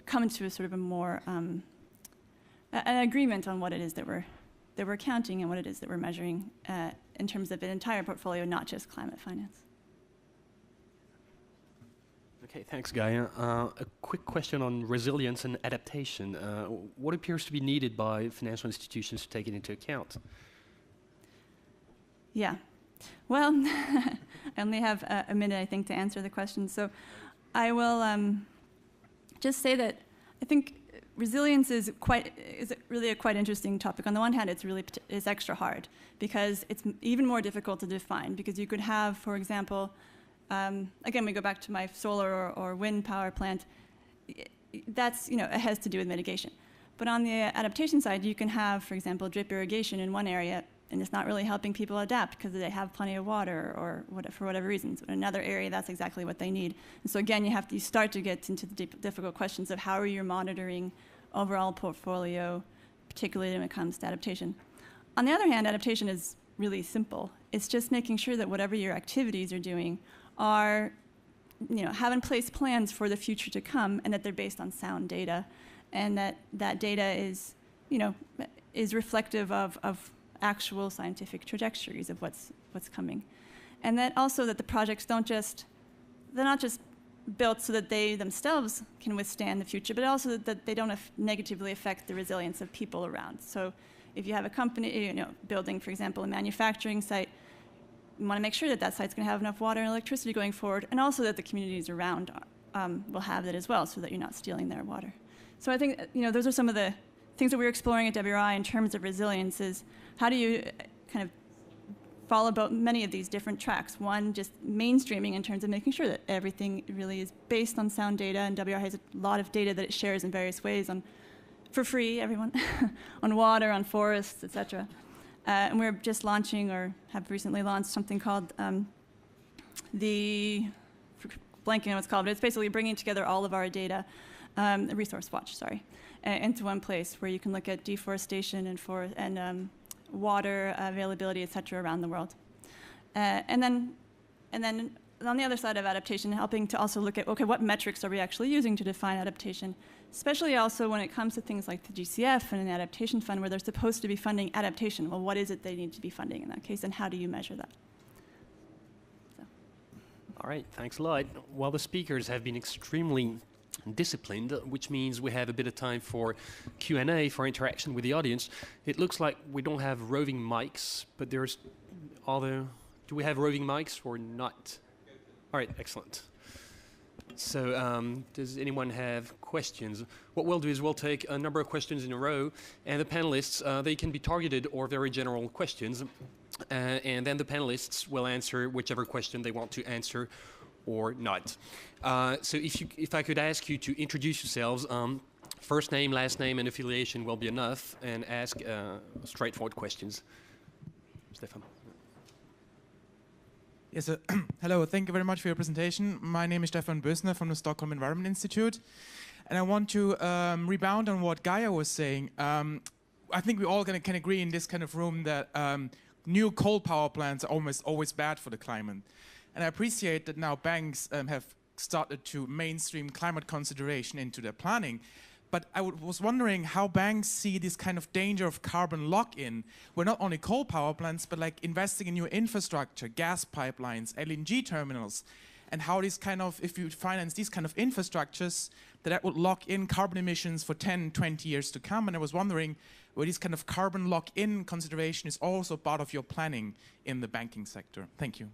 Speaker 7: come into a sort of a more an agreement on what it is that we're counting and what it is that we're measuring in terms of an entire portfolio, not just climate finance.
Speaker 1: Okay, thanks, Gaia. A quick question on resilience and adaptation. What appears to be needed by financial institutions to take it into account? Yeah. Well, I only have a minute, I think, to answer the question. So I will just say that I think resilience is really a quite interesting topic. On the one hand, it's extra hard because it's even more difficult to define, because you could have, for example, again, we go back to my solar or wind power plant. That's, you know, it has to do with mitigation. But on the adaptation side, you can have, for example, drip irrigation in one area, and it's not really helping people adapt because they have plenty of water or for whatever reasons. In another area, that's exactly what they need. And so again, you start to get into the difficult questions of how are you monitoring overall portfolio, particularly when it comes to adaptation. On the other hand, adaptation is really simple. It's just making sure that whatever your activities are doing are, you know, have in place plans for the future to come, and that they're based on sound data, and that data is, you know, is reflective of actual scientific trajectories of what's coming. And that also that the projects they're not just built so that they themselves can withstand the future, but also that they don't negatively affect the resilience of people around. So if you have a company, you know, building, for example, a manufacturing site, you want to make sure that that site's going to have enough water and electricity going forward, and also that the communities around will have that as well, so that you're not stealing their water. So I think, you know, those are some of the things that we're exploring at WRI in terms of resilience. Is how do you kind of follow about many of these different tracks? One, just mainstreaming in terms of making sure that everything really is based on sound data, and WRI has a lot of data that it shares in various ways for free, everyone, on water, on forests, etc. And we're just launching, or have recently launched, something called blanking on what it's called, but it's basically bringing together all of our data, Resource Watch, sorry, into one place where you can look at deforestation and water availability, et cetera, around the world. And then on the other side of adaptation, helping to also look at, okay, what metrics are we actually using to define adaptation, especially also when it comes to things like the GCF and an adaptation fund where they're supposed to be funding adaptation. Well, what is it they need to be funding in that case, and how do you measure that? So. All right, thanks a lot. Well, the speakers have been extremely disciplined, which means we have a bit of time for Q&A, for interaction with the audience. It looks like we don't have roving mics, but there's other... Do we have roving mics or not? All right, excellent. So does anyone have questions? What we'll do is we'll take a number of questions in a row, and the panelists, they can be targeted or very general questions, and then the panelists will answer whichever question they want to answer or not. So if I could ask you to introduce yourselves, first name, last name, and affiliation will be enough, and ask straightforward questions. Stefan.
Speaker 8: Yes, hello, thank you very much for your presentation. My name is Stefan Bösner from the Stockholm Environment Institute, and I want to rebound on what Gaia was saying. I think we all can agree in this kind of room that new coal power plants are almost always bad for the climate. And I appreciate that now banks have started to mainstream climate consideration into their planning. But I was wondering how banks see this kind of danger of carbon lock-in, where not only coal power plants, but like investing in new infrastructure, gas pipelines, LNG terminals, and how this kind of, if you finance these kind of infrastructures, that would lock in carbon emissions for 10, 20 years to come. And I was wondering whether this kind of carbon lock-in consideration is also part of your planning in the banking sector. Thank you.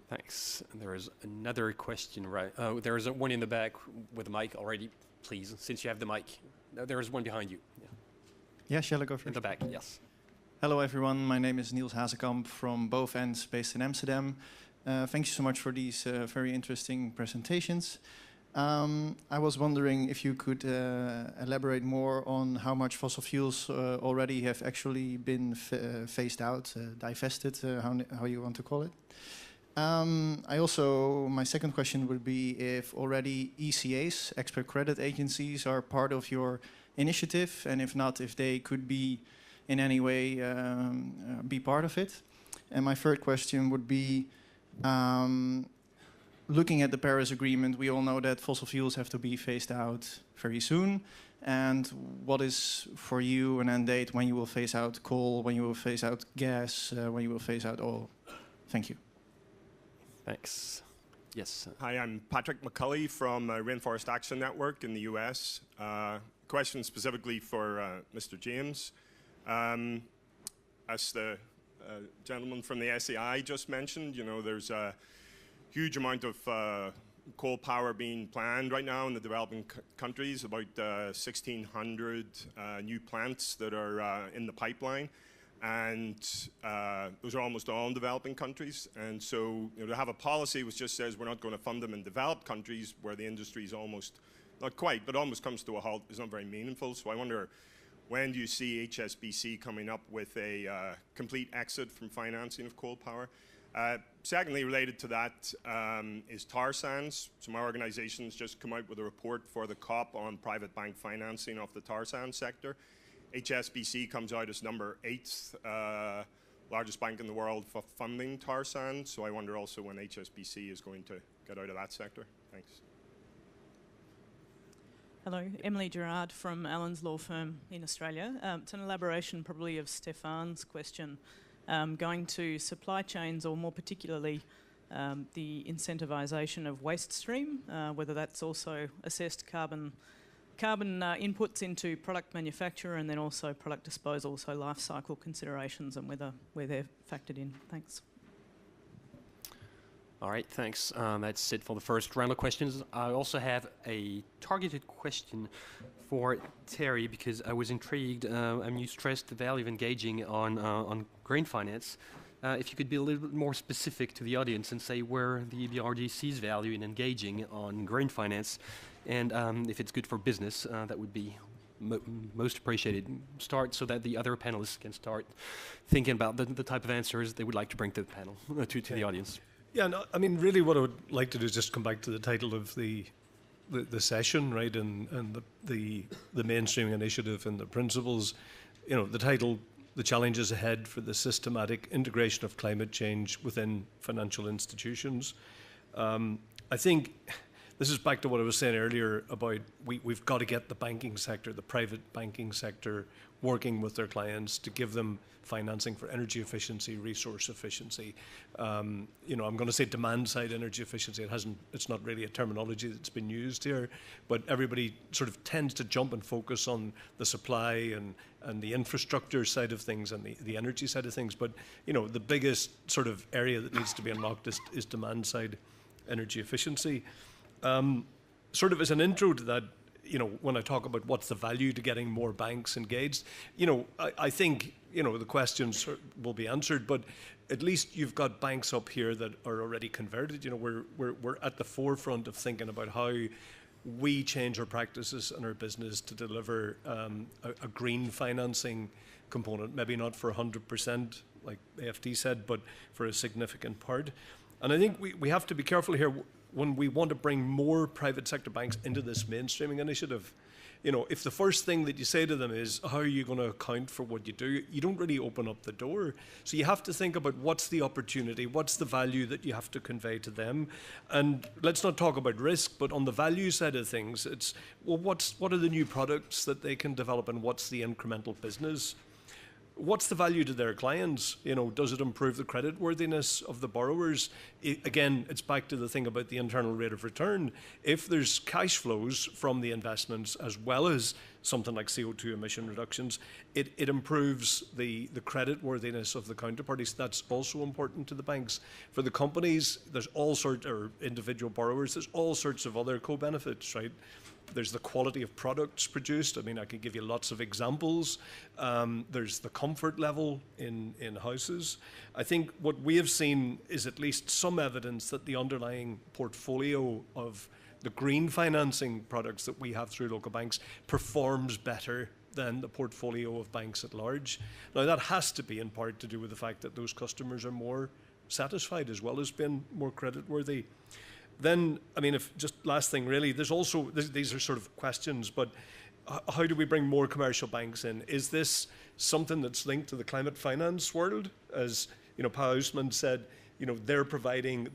Speaker 1: Thanks. There is another question, right? There is one in the back with a mic already. Please, since you have the mic. There is one behind you.
Speaker 9: Yeah, shall I go first?
Speaker 1: In the back, yes.
Speaker 9: Hello everyone, my name is Niels Hazekamp from both ends, based in Amsterdam. Thank you so much for these very interesting presentations. I was wondering if you could elaborate more on how much fossil fuels already have actually been phased out, divested, how you want to call it. My second question would be if already ECAs, expert credit agencies, are part of your initiative, and if not, if they could be in any way be part of it. And my third question would be, looking at the Paris Agreement, we all know that fossil fuels have to be phased out very soon. And what is for you an end date when you will phase out coal, when you will phase out gas, when you will phase out oil? Thank you.
Speaker 1: Thanks. Yes.
Speaker 10: Hi, I'm Patrick McCulley from Rainforest Action Network in the US. Question specifically for Mr. James. As the gentleman from the SEI just mentioned, you know, there's a huge amount of coal power being planned right now in the developing countries, about 1,600 new plants that are in the pipeline. And those are almost all in developing countries. And so, you know, to have a policy which just says we're not going to fund them in developed countries where the industry is almost, not quite, but almost comes to a halt, is not very meaningful. So I wonder, when do you see HSBC coming up with a complete exit from financing of coal power? Secondly, related to that is tar sands. So my organization's just come out with a report for the COP on private bank financing of the tar sand sector. HSBC comes out as number 8th largest bank in the world for funding tar sand. So I wonder also when HSBC is going to get out of that sector. Thanks.
Speaker 11: Hello, Emily Gerard from Allen's Law Firm in Australia. It's an elaboration probably of Stefan's question, going to supply chains, or more particularly the incentivisation of waste stream, whether that's also assessed carbon inputs into product manufacture and then also product disposal, so life cycle considerations and where they're factored in. Thanks.
Speaker 1: All right, thanks. That's it for the first round of questions. I also have a targeted question for Terry, because I was intrigued. You stressed the value of engaging on green finance. If you could be a little bit more specific to the audience and say where the EBRD sees value in engaging on green finance, and if it's good for business, that would be most appreciated. Start so that the other panelists can start thinking about the type of answers they would like to bring to the panel, to the audience.
Speaker 4: Yeah, no, I mean, really what I would like to do is just come back to the title of the session, right, and the mainstreaming initiative and the principles. You know, the title, The Challenges Ahead for the Systematic Integration of Climate Change Within Financial Institutions. I think this is back to what I was saying earlier about we've got to get the banking sector, the private banking sector, working with their clients to give them financing for energy efficiency, resource efficiency. You know, I'm going to say demand-side energy efficiency. It's not really a terminology that's been used here, but everybody sort of tends to jump and focus on the supply and the infrastructure side of things and the energy side of things. But, you know, the biggest sort of area that needs to be unlocked is demand-side energy efficiency. Sort of as an intro to that, you know, when I talk about what's the value to getting more banks engaged, you know, I think, you know, the questions will be answered, but at least you've got banks up here that are already converted. You know, we're at the forefront of thinking about how we change our practices and our business to deliver a green financing component, maybe not for 100%, like AFD said, but for a significant part. And I think we have to be careful here when we want to bring more private sector banks into this mainstreaming initiative. You know, if the first thing that you say to them is, how are you going to account for what you do, you don't really open up the door. So you have to think about what's the opportunity, what's the value that you have to convey to them. And let's not talk about risk, but on the value side of things, it's, well, what are the new products that they can develop and what's the incremental business? what's the value to their clients? You know, does it improve the creditworthiness of the borrowers? Again, it's back to the thing about the internal rate of return. If there's cash flows from the investments as well as something like CO2 emission reductions, it improves the creditworthiness of the counterparties. That's also important to the banks. For the companies, there's all sorts, or individual borrowers, there's all sorts of other co-benefits, right? There's the quality of products produced. I mean, I could give you lots of examples. There's the comfort level in houses. I think what we have seen is at least some evidence that the underlying portfolio of the green financing products that we have through local banks performs better than the portfolio of banks at large. Now, that has to be in part to do with the fact that those customers are more satisfied as well as being more creditworthy. Then, I mean, if just last thing really, there's also, these are sort of questions, but how do we bring more commercial banks in? Is this something that's linked to the climate finance world? As, you know, Pa Ousmane said, you know, they're providing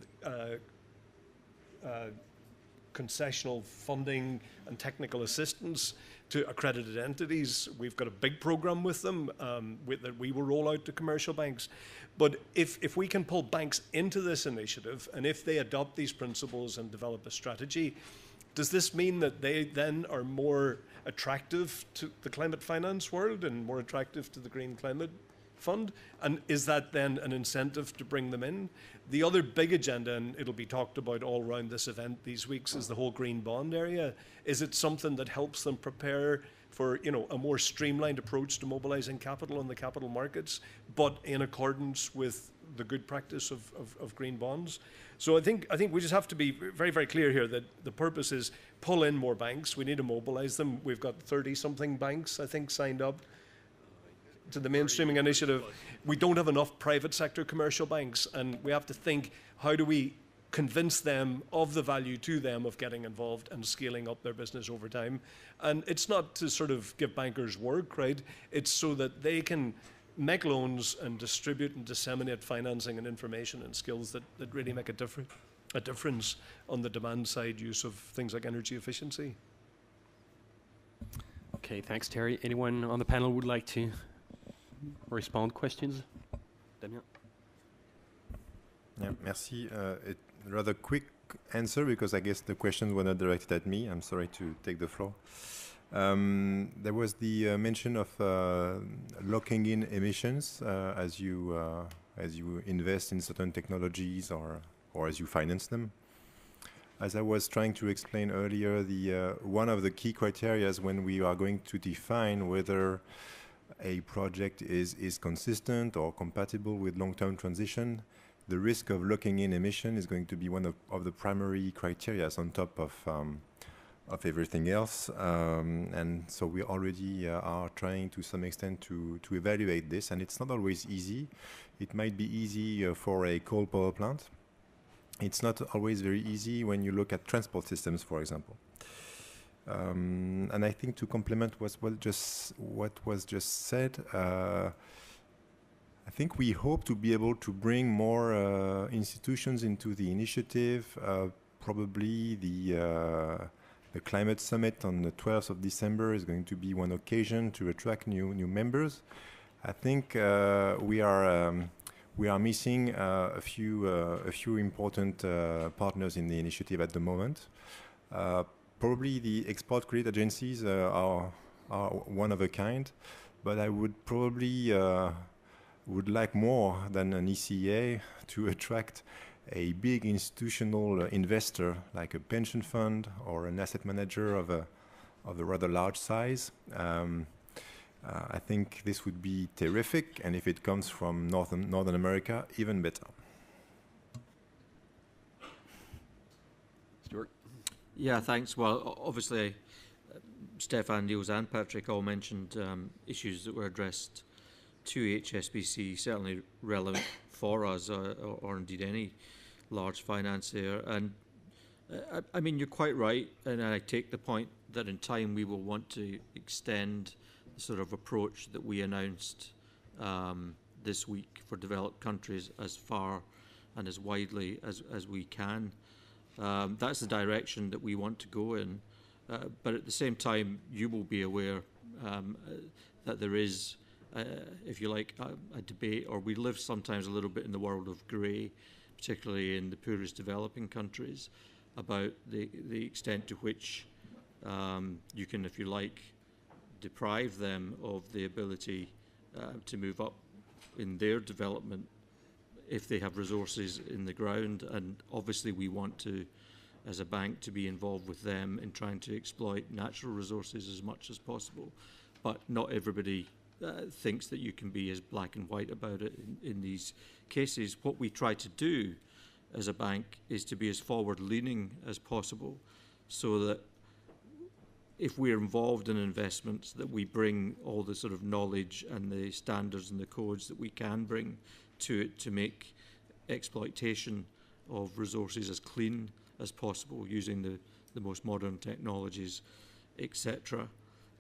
Speaker 4: concessional funding and technical assistance to accredited entities. We've got a big program with them that we will roll out to commercial banks. But if we can pull banks into this initiative, and if they adopt these principles and develop a strategy, does this mean that they then are more attractive to the climate finance world and more attractive to the Green Climate Fund? And is that then an incentive to bring them in? The other big agenda, and it'll be talked about all around this event these weeks, is the whole green bond area. Is it something that helps them prepare for, you know, a more streamlined approach to mobilizing capital in the capital markets, but in accordance with the good practice of green bonds? So I think we just have to be very, very clear here that the purpose is pull in more banks. We need to mobilize them. We've got 30-something banks, I think, signed up to the mainstreaming initiative. We don't have enough private sector commercial banks, and we have to think, how do we convince them of the value to them of getting involved and scaling up their business over time? And it's not to sort of give bankers work, right? It's so that they can make loans and distribute and disseminate financing and information and skills that really make a difference on the demand side use of things like energy efficiency.
Speaker 1: Okay, thanks, Terry. Anyone on the panel would like to respond? Questions? Damien?
Speaker 3: Yeah, merci. Rather quick answer, because I guess the questions were not directed at me. I'm sorry to take the floor. There was the mention of locking in emissions as you invest in certain technologies or as you finance them. As I was trying to explain earlier, one of the key criteria when we are going to define whether a project is consistent or compatible with long-term transition, the risk of locking in emission is going to be one of the primary criteria on top of everything else. And so we already are trying to some extent to evaluate this, and it's not always easy. It might be easy for a coal power plant. It's not always very easy when you look at transport systems, for example. And I think to complement what was just said, I think we hope to be able to bring more institutions into the initiative. Probably the Climate Summit on the 12th of December is going to be one occasion to attract new members. I think we are missing a few important partners in the initiative at the moment. Probably the export credit agencies are one of a kind, but I would probably would like more than an ECA to attract a big institutional investor like a pension fund or an asset manager of a rather large size. I think this would be terrific, and if it comes from Northern America, even better.
Speaker 1: Stuart?
Speaker 5: Yeah, thanks. Well, obviously, Stefan, Niels and Patrick all mentioned issues that were addressed to HSBC, certainly relevant for us or indeed any large financier. And I mean, you're quite right, and I take the point that in time we will want to extend the sort of approach that we announced this week for developed countries as far and as widely as we can. That's the direction that we want to go in. But at the same time, you will be aware that there is if you like, a debate, or we live sometimes a little bit in the world of grey, particularly in the poorest developing countries, about the extent to which you can, if you like, deprive them of the ability to move up in their development if they have resources in the ground. And obviously we want to, as a bank, to be involved with them in trying to exploit natural resources as much as possible. But not everybody thinks that you can be as black and white about it in these cases. What we try to do as a bank is to be as forward-leaning as possible, so that if we're involved in investments, that we bring all the sort of knowledge and the standards and the codes that we can bring to it to make exploitation of resources as clean as possible, using the most modern technologies, etc.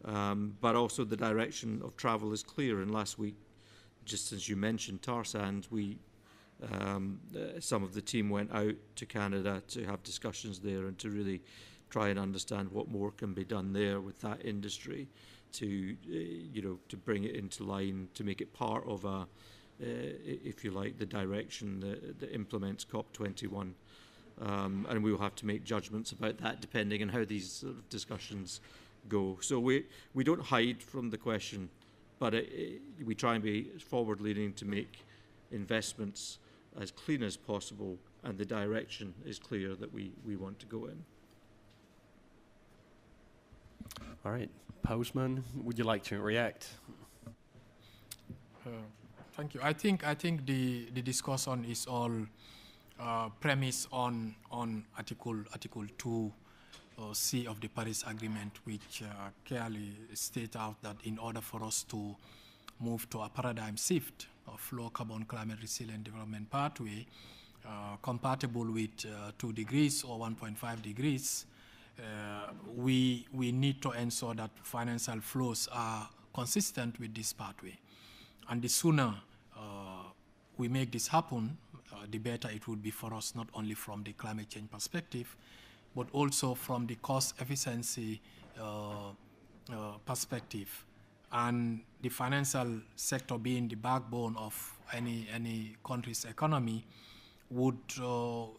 Speaker 5: But also the direction of travel is clear. And last week, just as you mentioned, tar sands, some of the team went out to Canada to have discussions there and to really try and understand what more can be done there with that industry to, to bring it into line, to make it part of if you like, the direction that implements COP21. And we will have to make judgments about that depending on how these sort of discussions go. So we don't hide from the question, but we try and be forward-leaning to make investments as clean as possible, and the direction is clear that we want to go in.
Speaker 1: All right, Postman, would you like to react?
Speaker 6: Thank you. I think the discussion is all premised on Article 2C of the Paris Agreement, which clearly state out that in order for us to move to a paradigm shift of low carbon climate resilient development pathway compatible with 2 degrees or 1.5 degrees, we need to ensure that financial flows are consistent with this pathway. And the sooner we make this happen, the better it would be for us, not only from the climate change perspective, but also from the cost efficiency perspective. And the financial sector being the backbone of any country's economy would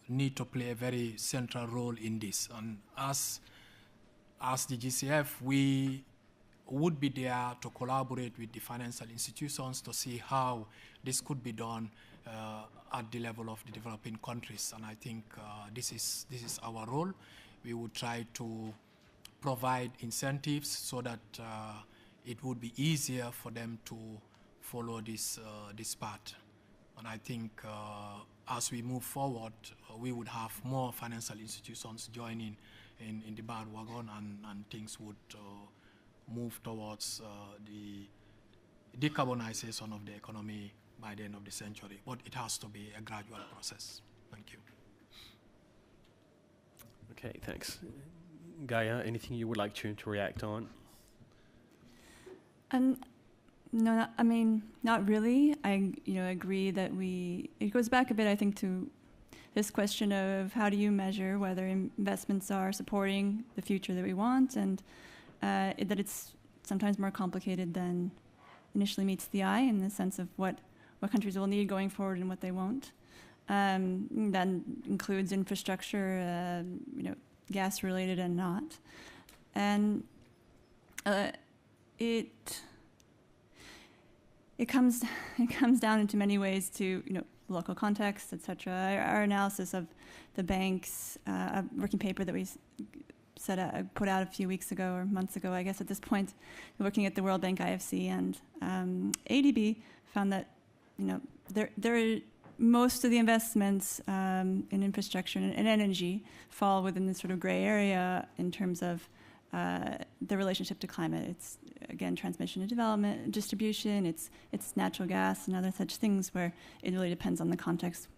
Speaker 6: need to play a very central role in this. And as the GCF, we would be there to collaborate with the financial institutions to see how this could be done at the level of the developing countries. And I think this is our role. We would try to provide incentives so that it would be easier for them to follow this path. And I think as we move forward, we would have more financial institutions joining in the bandwagon, and things would move towards the decarbonization of the economy by the end of the century. But it has to be a gradual process. Thank you.
Speaker 1: Okay, thanks. Gaia, anything you would like to react on?
Speaker 7: No, I mean, not really. I agree that it goes back a bit, I think, to this question of how do you measure whether investments are supporting the future that we want, and that it's sometimes more complicated than initially meets the eye in the sense of what countries will need going forward and what they won't. That includes infrastructure, gas-related and not. And it comes down into many ways to local context, etc. Our analysis of the banks, a working paper that we put out a few weeks ago or months ago, I guess at this point, looking at the World Bank, IFC, and ADB, found that most of the investments in infrastructure and energy fall within this sort of gray area in terms of the relationship to climate. It's, again, transmission and development, distribution, it's natural gas and other such things where it really depends on the context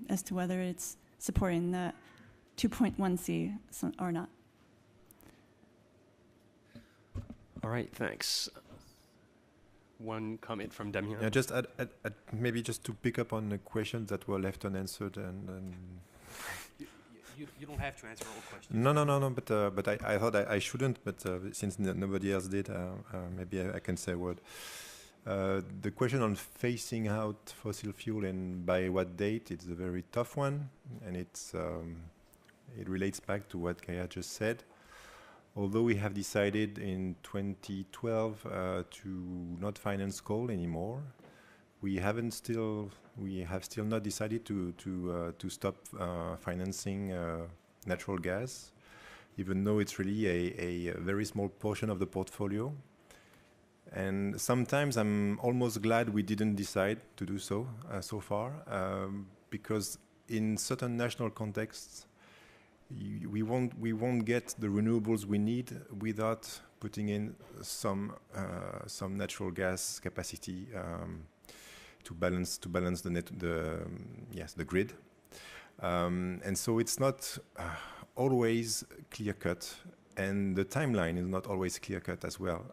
Speaker 7: as to whether it's supporting the 2.1C or not.
Speaker 1: All right, thanks. One comment from Damien.
Speaker 3: Yeah, just maybe just to pick up on the questions that were left unanswered and
Speaker 1: You don't have to answer all questions.
Speaker 3: No. But I thought I shouldn't. But since nobody else did, maybe I can say a word. The question on phasing out fossil fuel and by what date, it's a very tough one, and it relates back to what Kaya just said. Although we have decided in 2012 to not finance coal anymore, we have still not decided to stop financing natural gas, even though it's really a very small portion of the portfolio. And sometimes I'm almost glad we didn't decide to do so so far, because in certain national contexts, we won't get the renewables we need without putting in some natural gas capacity to balance the grid, and so it's not always clear cut. And the timeline is not always clear-cut as well.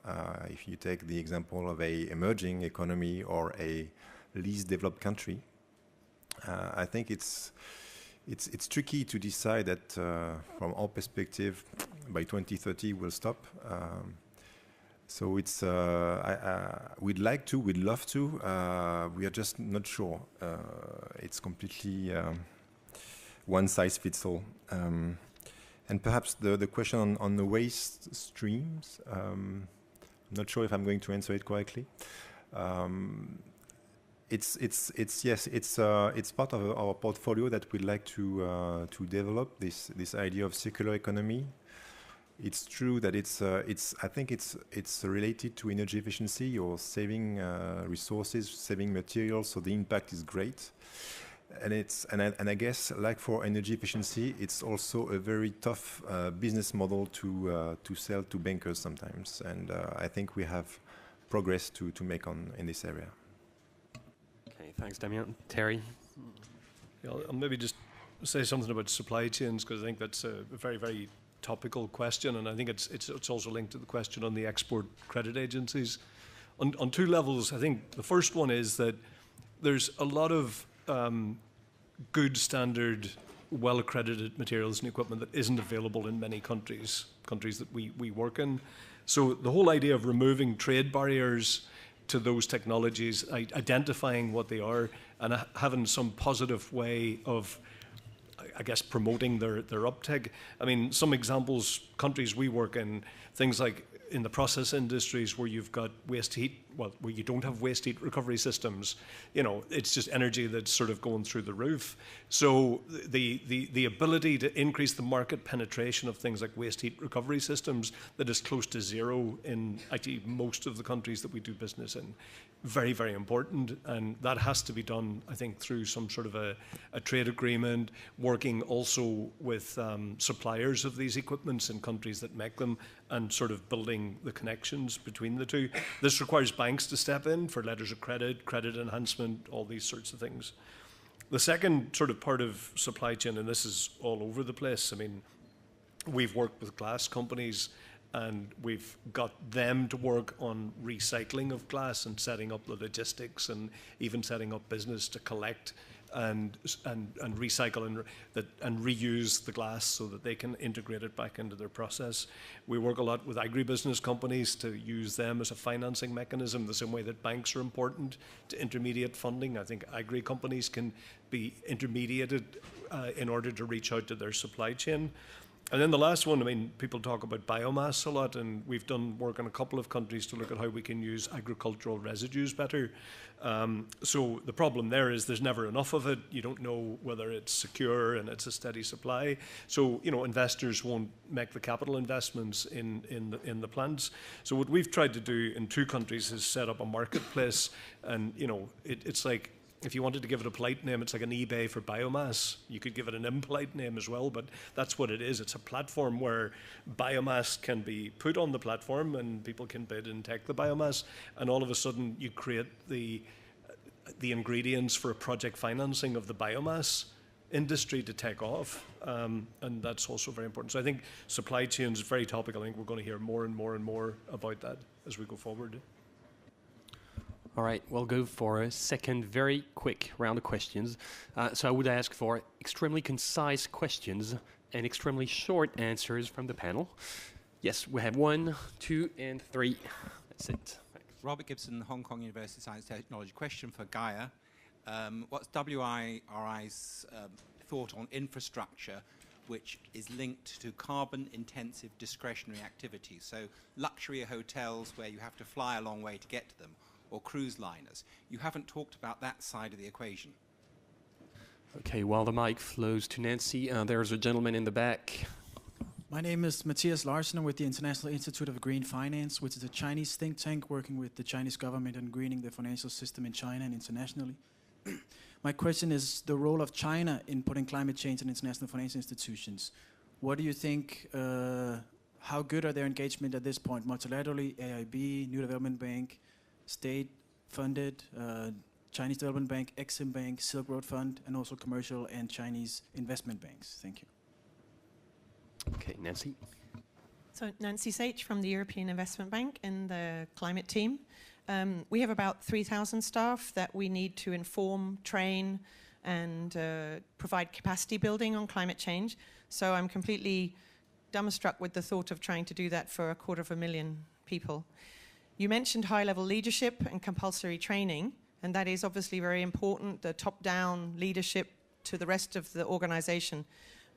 Speaker 3: If you take the example of an emerging economy or a least developed country, I think it's tricky to decide that from our perspective, by 2030 we'll stop. So it's we'd love to. We are just not sure. It's completely one size fits all. And perhaps the question on the waste streams, I'm not sure if I'm going to answer it correctly. It's part of our portfolio that we'd like to develop this idea of circular economy. It's true that I think it's related to energy efficiency or saving resources, saving materials, so the impact is great. And I guess, like for energy efficiency, it's also a very tough business model to sell to bankers sometimes. And I think we have progress to make in this area.
Speaker 1: Okay, thanks, Damien. Terry?
Speaker 4: Yeah, I'll maybe just say something about supply chains, because I think that's a very, very topical question, and I think it's also linked to the question on the export credit agencies. On two levels, I think the first one is that there's a lot of good standard, well-accredited materials and equipment that isn't available in many countries that we work in. So the whole idea of removing trade barriers to those technologies, identifying what they are, and having some positive way of, I guess, promoting their uptake. I mean, some examples, countries we work in, things like in the process industries where you've got waste heat, well, where you don't have waste heat recovery systems, you know, it's just energy that's sort of going through the roof. So the ability to increase the market penetration of things like waste heat recovery systems that is close to zero in actually most of the countries that we do business in, very, very important. And that has to be done, I think, through some sort of a trade agreement, working also with suppliers of these equipments in countries that make them, and sort of building the connections between the two. This requires banks to step in for letters of credit, credit enhancement, all these sorts of things. The second sort of part of supply chain, and this is all over the place, I mean, we've worked with glass companies and we've got them to work on recycling of glass and setting up the logistics and even setting up business to collect and recycle and reuse the glass so that they can integrate it back into their process. We work a lot with agribusiness companies to use them as a financing mechanism, the same way that banks are important to intermediate funding. I think agri companies can be intermediated in order to reach out to their supply chain. And then the last one, I mean, people talk about biomass a lot, and we've done work in a couple of countries to look at how we can use agricultural residues better. So the problem there is there's never enough of it. You don't know whether it's secure and it's a steady supply. So, you know, investors won't make the capital investments in the plants. So what we've tried to do in two countries is set up a marketplace, and, you know, it's like, if you wanted to give it a polite name, it's like an eBay for biomass. You could give it an impolite name as well, but that's what it is. It's a platform where biomass can be put on the platform and people can bid and take the biomass, and all of a sudden you create the ingredients for a project financing of the biomass industry to take off, and that's also very important. So I think supply chain is very topical. I think we're going to hear more and more and more about that as we go forward.
Speaker 1: All right, we'll go for a second very quick round of questions. So I would ask for extremely concise questions and extremely short answers from the panel. Yes, we have 1, 2, and 3. That's it. Thanks.
Speaker 12: Robert Gibson, Hong Kong University Science Technology. Question for Gaia. What's WIRI's thought on infrastructure which is linked to carbon-intensive discretionary activities? So luxury hotels where you have to fly a long way to get to them, or cruise liners. You haven't talked about that side of the equation.
Speaker 1: Okay, while the mic flows to Nancy, there's a gentleman in the back.
Speaker 13: My name is Matthias Larsen. I'm with the International Institute of Green Finance, which is a Chinese think tank working with the Chinese government on greening the financial system in China and internationally. My question is the role of China in putting climate change in international financial institutions. What do you think, how good are their engagement at this point? Multilaterally, AIB, New Development Bank, state-funded, Chinese Development Bank, Exim Bank, Silk Road Fund, and also commercial and Chinese investment banks. Thank you.
Speaker 1: Okay, Nancy.
Speaker 14: So Nancy Sage from the European Investment Bank in the climate team. We have about 3,000 staff that we need to inform, train, and provide capacity building on climate change. So I'm completely dumbstruck with the thought of trying to do that for 250,000 people. You mentioned high-level leadership and compulsory training, and that is obviously very important, the top-down leadership to the rest of the organization.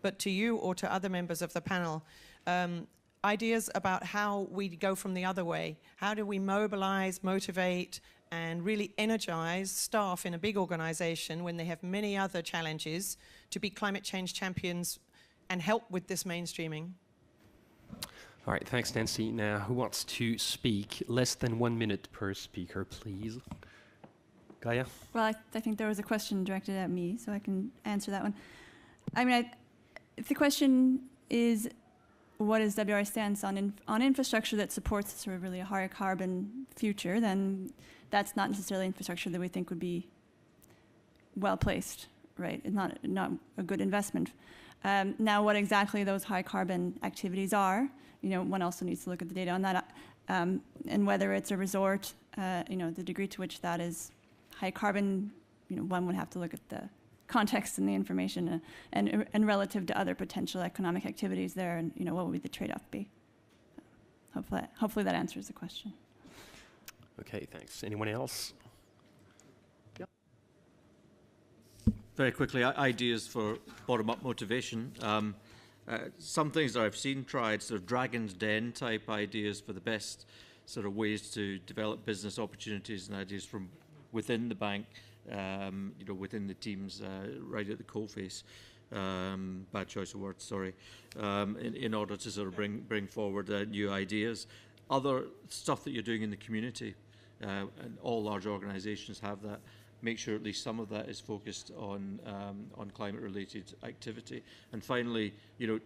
Speaker 14: But to you or to other members of the panel, ideas about how we go from the other way. How do we mobilize, motivate, and really energize staff in a big organization when they have many other challenges to be climate change champions and help with this mainstreaming?
Speaker 1: All right, thanks, Nancy. Now, who wants to speak? Less than 1 minute per speaker, please. Gaia?
Speaker 7: Well, I think there was a question directed at me, so I can answer that one. I mean, if the question is, what is WRI's stance on infrastructure that supports sort of really a higher carbon future, then that's not necessarily infrastructure that we think would be well placed, right? It's not a good investment. Now, what exactly those high carbon activities are, one also needs to look at the data on that, and whether it's a resort, the degree to which that is high carbon, one would have to look at the context and the information and relative to other potential economic activities there, and what would the trade-off be? Hopefully that answers the question.
Speaker 1: Okay, thanks. Anyone else? Yep.
Speaker 5: Very quickly, ideas for bottom-up motivation. Some things that I've seen tried, sort of Dragon's Den type ideas for the best sort of ways to develop business opportunities and ideas from within the bank. Within the teams, right at the coalface. Bad choice of words, sorry. In order to sort of bring forward new ideas. Other stuff that you're doing in the community, and all large organisations have that. Make sure at least some of that is focused on climate-related activity. And finally,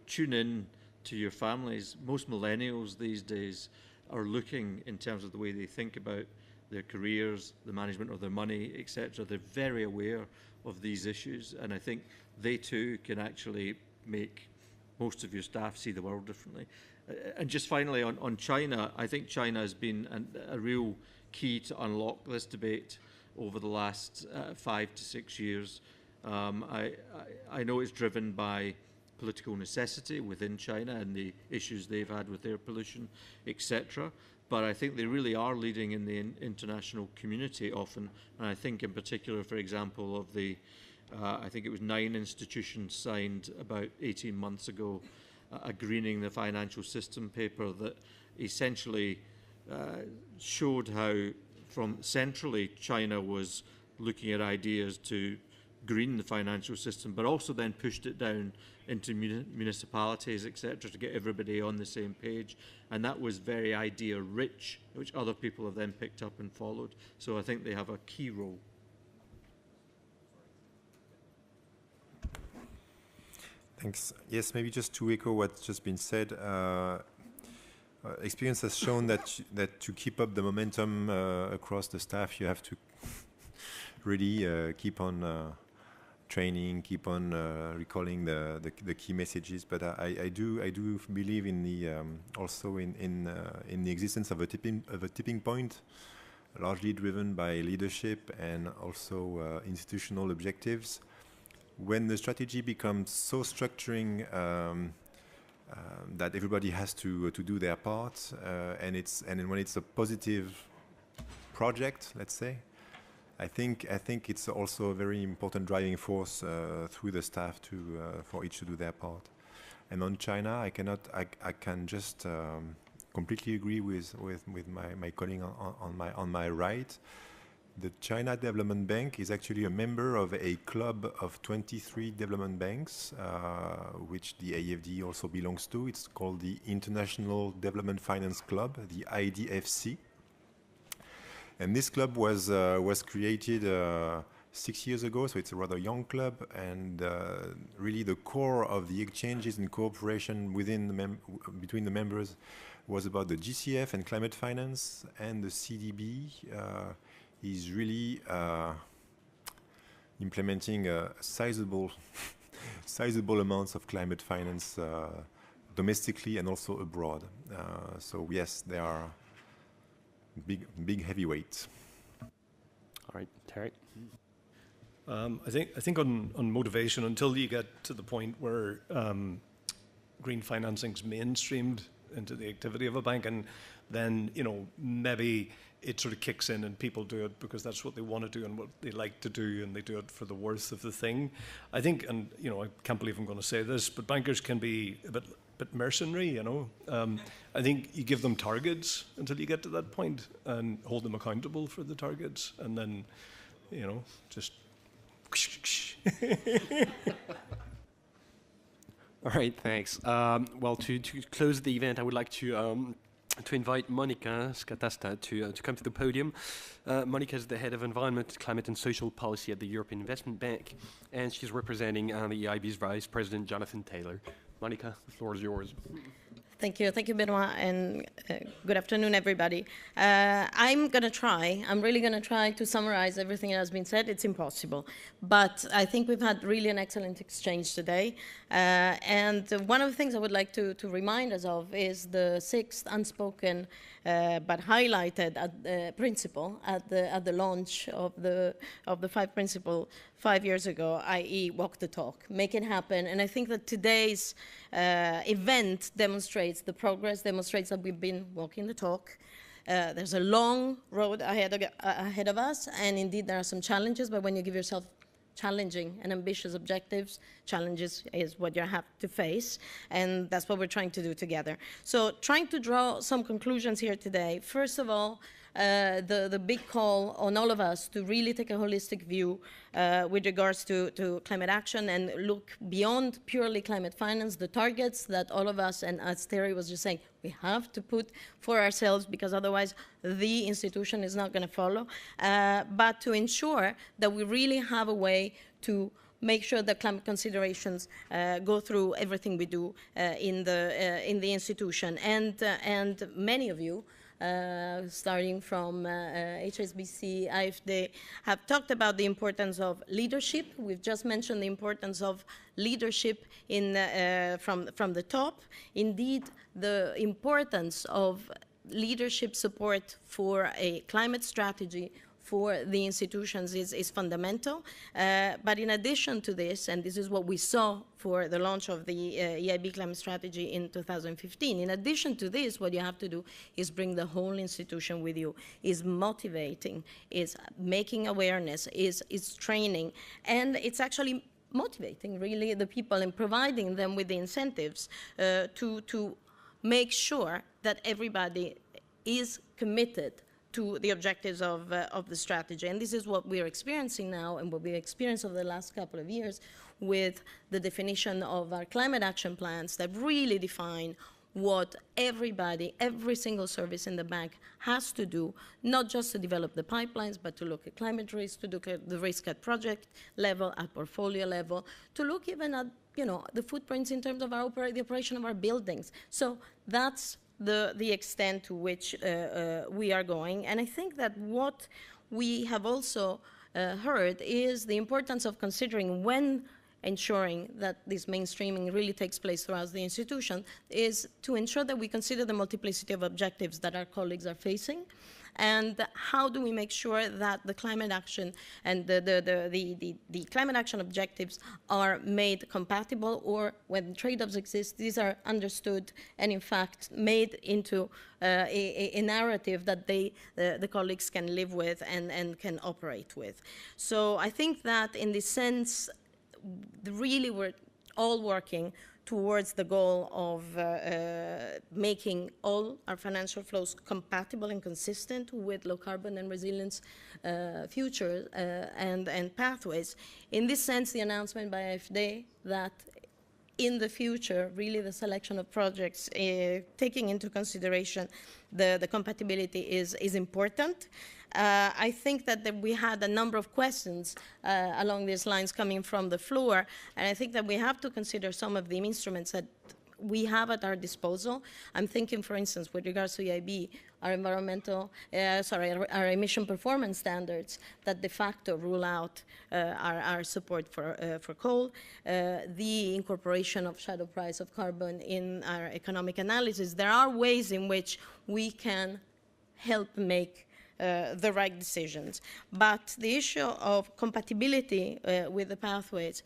Speaker 5: tune in to your families. Most millennials these days are looking in terms of the way they think about their careers, the management of their money, etc. They're very aware of these issues, and I think they too can actually make most of your staff see the world differently. And just finally on China, I think China has been a real key to unlock this debate over the last 5 to 6 years. I know it's driven by political necessity within China and the issues they've had with air pollution, etc. But I think they really are leading in the international community often. And I think in particular, for example, of the, I think it was 9 institutions signed about 18 months ago, a greening the financial system paper that essentially showed how from centrally China was looking at ideas to green the financial system, but also then pushed it down into municipalities, etc., to get everybody on the same page. And that was very idea-rich, which other people have then picked up and followed. So I think they have a key role.
Speaker 3: Thanks. Yes, maybe just to echo what's just been said, experience has shown that to keep up the momentum across the staff, you have to really keep on training, keep on recalling the key messages. But I do believe in the also in the existence of a tipping point, largely driven by leadership and also institutional objectives. When the strategy becomes so structuring that everybody has to do their part, and when it's a positive project, let's say. I think it's also a very important driving force through the staff for each to do their part. And on China, I can just completely agree with my colleague on my right. The China Development Bank is actually a member of a club of 23 development banks, which the AFD also belongs to. It's called the International Development Finance Club, the IDFC. And this club was created 6 years ago, so it's a rather young club, and really the core of the exchanges and cooperation between the members was about the GCF and climate finance, and the CDB is really implementing sizable amounts of climate finance domestically and also abroad. So yes, they are big heavyweights.
Speaker 1: All right, Terry.
Speaker 4: I think on motivation, until you get to the point where green financing's mainstreamed into the activity of a bank, and then maybe it sort of kicks in and people do it because that's what they want to do and what they like to do, and they do it for the worth of the thing. I think, and I can't believe I'm going to say this, but bankers can be a bit mercenary, I think you give them targets until you get to that point and hold them accountable for the targets, and then just
Speaker 1: All right, thanks. Well, to close the event, I would like to invite Monica Scatasta to come to the podium. Monica is the head of Environment, Climate and Social Policy at the European Investment Bank, and she's representing the EIB's Vice President, Jonathan Taylor. Monica, the floor is yours.
Speaker 15: Thank you, Benoit, and good afternoon, everybody. I'm really going to try to summarize everything that has been said. It's impossible, but I think we've had really an excellent exchange today. And one of the things I would like to remind us of is the sixth unspoken but highlighted principle at the launch of the five principles 5 years ago, i.e. walk the talk, make it happen. And I think that today's event demonstrates the progress, demonstrates that we've been walking the talk. There's a long road ahead of us, and indeed there are some challenges, but when you give yourself challenging and ambitious objectives, challenges is what you have to face, and that's what we're trying to do together. So trying to draw some conclusions here today. First of all, the big call on all of us to really take a holistic view with regards to climate action and look beyond purely climate finance, the targets that all of us, and as Terry was just saying, we have to put for ourselves, because otherwise the institution is not going to follow, but to ensure that we really have a way to make sure that climate considerations go through everything we do in the institution. And many of you, starting from HSBC, IFD, have talked about the importance of leadership. We've just mentioned the importance of leadership from the top. Indeed, the importance of leadership support for a climate strategy for the institutions is fundamental. But in addition to this, and this is what we saw for the launch of the EIB climate strategy in 2015, in addition to this, what you have to do is bring the whole institution with you, is motivating, is making awareness, is training, and it's actually motivating really the people and providing them with the incentives to make sure that everybody is committed to the objectives of the strategy. And this is what we're experiencing now, and what we've experienced over the last couple of years with the definition of our climate action plans that really define what everybody, every single service in the bank has to do, not just to develop the pipelines, but to look at climate risk, to look at the risk at project level, at portfolio level, to look even at the footprints in terms of the operation of our buildings. So that's the extent to which we are going. And I think that what we have also heard is the importance of considering, when ensuring that this mainstreaming really takes place throughout the institution, is to ensure that we consider the multiplicity of objectives that our colleagues are facing, and how do we make sure that the climate action and the climate action objectives are made compatible, or when trade-offs exist, these are understood and in fact made into a narrative that the colleagues can live with and can operate with. So I think that in this sense, really we're all working towards the goal of making all our financial flows compatible and consistent with low carbon and resilience future and pathways. In this sense, the announcement by AfD that in the future, really the selection of projects taking into consideration the compatibility is important. I think that we had a number of questions along these lines coming from the floor, and I think that we have to consider some of the instruments that we have at our disposal. I'm thinking, for instance, with regards to EIB, our our emission performance standards that de facto rule out our support for coal, the incorporation of shadow price of carbon in our economic analysis. There are ways in which we can help make the right decisions. But the issue of compatibility with the pathways,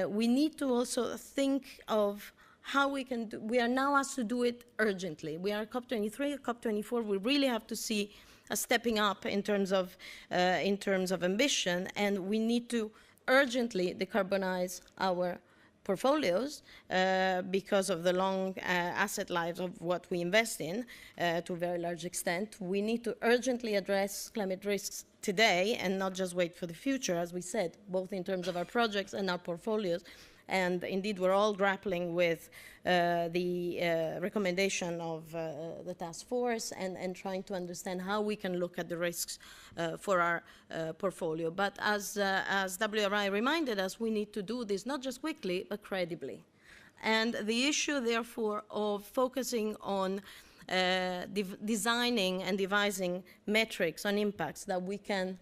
Speaker 15: we need to also think of how we can do. We are now asked to do it urgently. We are COP23, COP24. We really have to see a stepping up in terms of ambition, and we need to urgently decarbonize our portfolios because of the long asset lives of what we invest in to a very large extent. We need to urgently address climate risks today and not just wait for the future, as we said, both in terms of our projects and our portfolios. And indeed, we're all grappling with the recommendation of the task force and trying to understand how we can look at the risks for our portfolio. But as WRI reminded us, we need to do this not just quickly, but credibly. And the issue, therefore, of focusing on designing and devising metrics on impacts that we can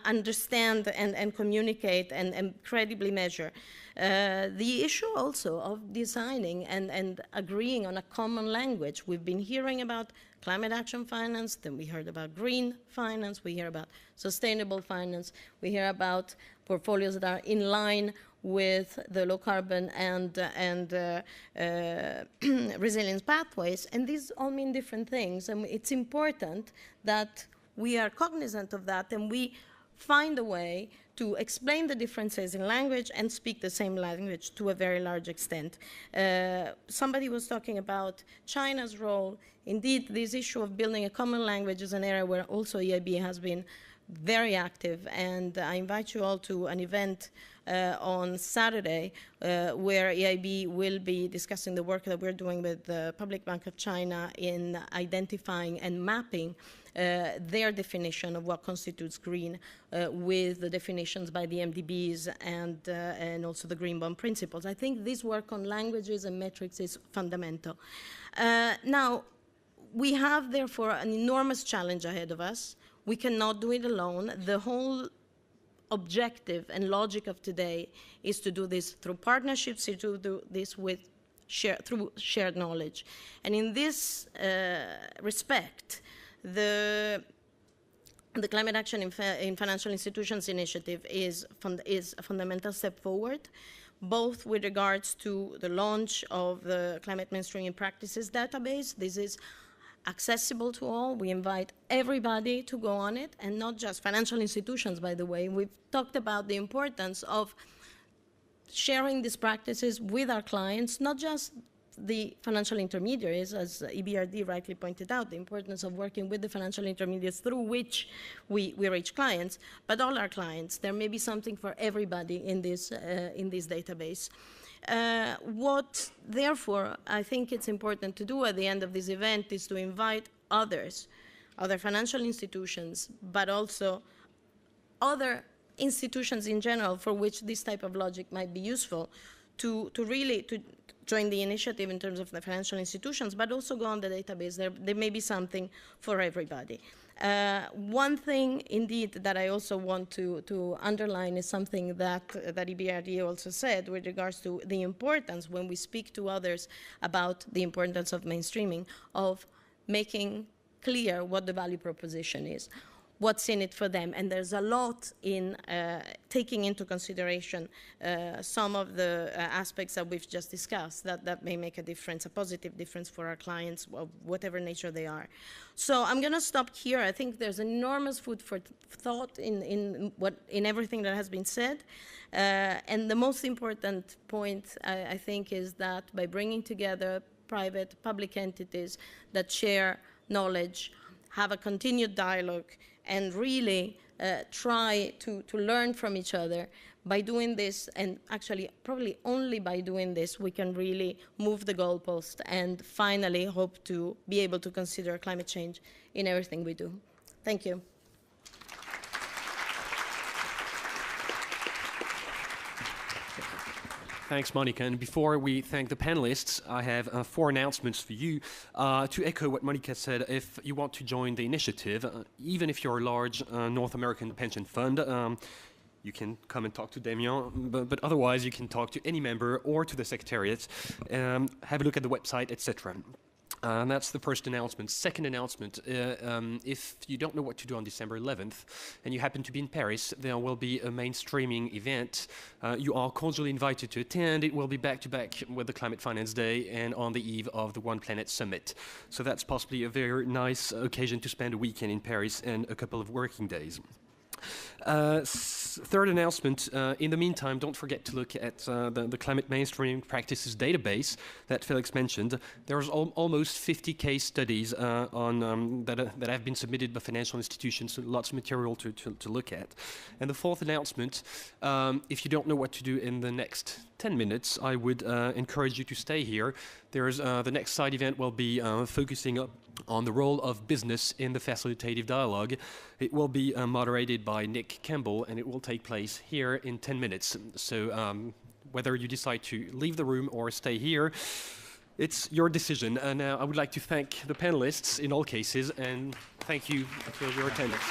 Speaker 15: understand and communicate and credibly measure. The issue also of designing and agreeing on a common language. We've been hearing about climate action finance, then we heard about green finance, we hear about sustainable finance, we hear about portfolios that are in line with the low carbon and resilience pathways, and these all mean different things, and it's important that we are cognizant of that and we find a way to explain the differences in language and speak the same language to a very large extent. Somebody was talking about China's role. Indeed, this issue of building a common language is an area where also EIB has been very active, and I invite you all to an event on Saturday where EIB will be discussing the work that we're doing with the Public Bank of China in identifying and mapping their definition of what constitutes green with the definitions by the MDBs and also the green bond principles. I think this work on languages and metrics is fundamental. Now, we have therefore an enormous challenge ahead of us. We cannot do it alone. The whole objective and logic of today is to do this through partnerships, to do this through shared knowledge. And in this respect, the Climate Action in Financial Institutions initiative is a fundamental step forward, both with regards to the launch of the Climate Mainstreaming Practices database. This is accessible to all. We invite everybody to go on it, and not just financial institutions, by the way. We've talked about the importance of sharing these practices with our clients, not just the financial intermediaries, as EBRD rightly pointed out, the importance of working with the financial intermediaries through which we reach clients, but all our clients. There may be something for everybody in this database. What, therefore, I think it's important to do at the end of this event is to invite others, other financial institutions, but also other institutions in general for which this type of logic might be useful to really join the initiative in terms of the financial institutions, but also go on the database. There may be something for everybody. One thing, indeed, that I also want to underline is something that EBRD also said with regards to the importance, when we speak to others about the importance of mainstreaming, of making clear what the value proposition is, what's in it for them. And there's a lot in taking into consideration some of the aspects that we've just discussed that may make a difference, a positive difference for our clients, of whatever nature they are. So I'm going to stop here. I think there's enormous food for thought in everything that has been said. And the most important point, I think, is that by bringing together private, public entities that share knowledge, have a continued dialogue, and really try to learn from each other. By doing this, and actually probably only by doing this, we can really move the goalpost and finally hope to be able to consider climate change in everything we do. Thank you.
Speaker 1: Thanks, Monica. And before we thank the panelists, I have 4 announcements for you. To echo what Monica said, if you want to join the initiative, even if you're a large North American pension fund, you can come and talk to Damien, but otherwise you can talk to any member or to the Secretariat, have a look at the website, etc. And that's the first announcement. Second announcement, if you don't know what to do on December 11th and you happen to be in Paris, there will be a mainstreaming event. You are cordially invited to attend. It will be back-to-back with the Climate Finance Day and on the eve of the One Planet Summit. So that's possibly a very nice occasion to spend a weekend in Paris and a couple of working days. Third announcement, in the meantime, don't forget to look at the Climate Mainstreaming Practices database that Felix mentioned. There's almost 50 case studies that have been submitted by financial institutions, so lots of material to look at. And the fourth announcement, if you don't know what to do in the next 10 minutes, I would encourage you to stay here. There's the next side event will be focusing on the role of business in the facilitative dialogue. It will be moderated by Nick Campbell, and it will take place here in 10 minutes. So whether you decide to leave the room or stay here, it's your decision. And I would like to thank the panelists in all cases, and thank you for your attendance.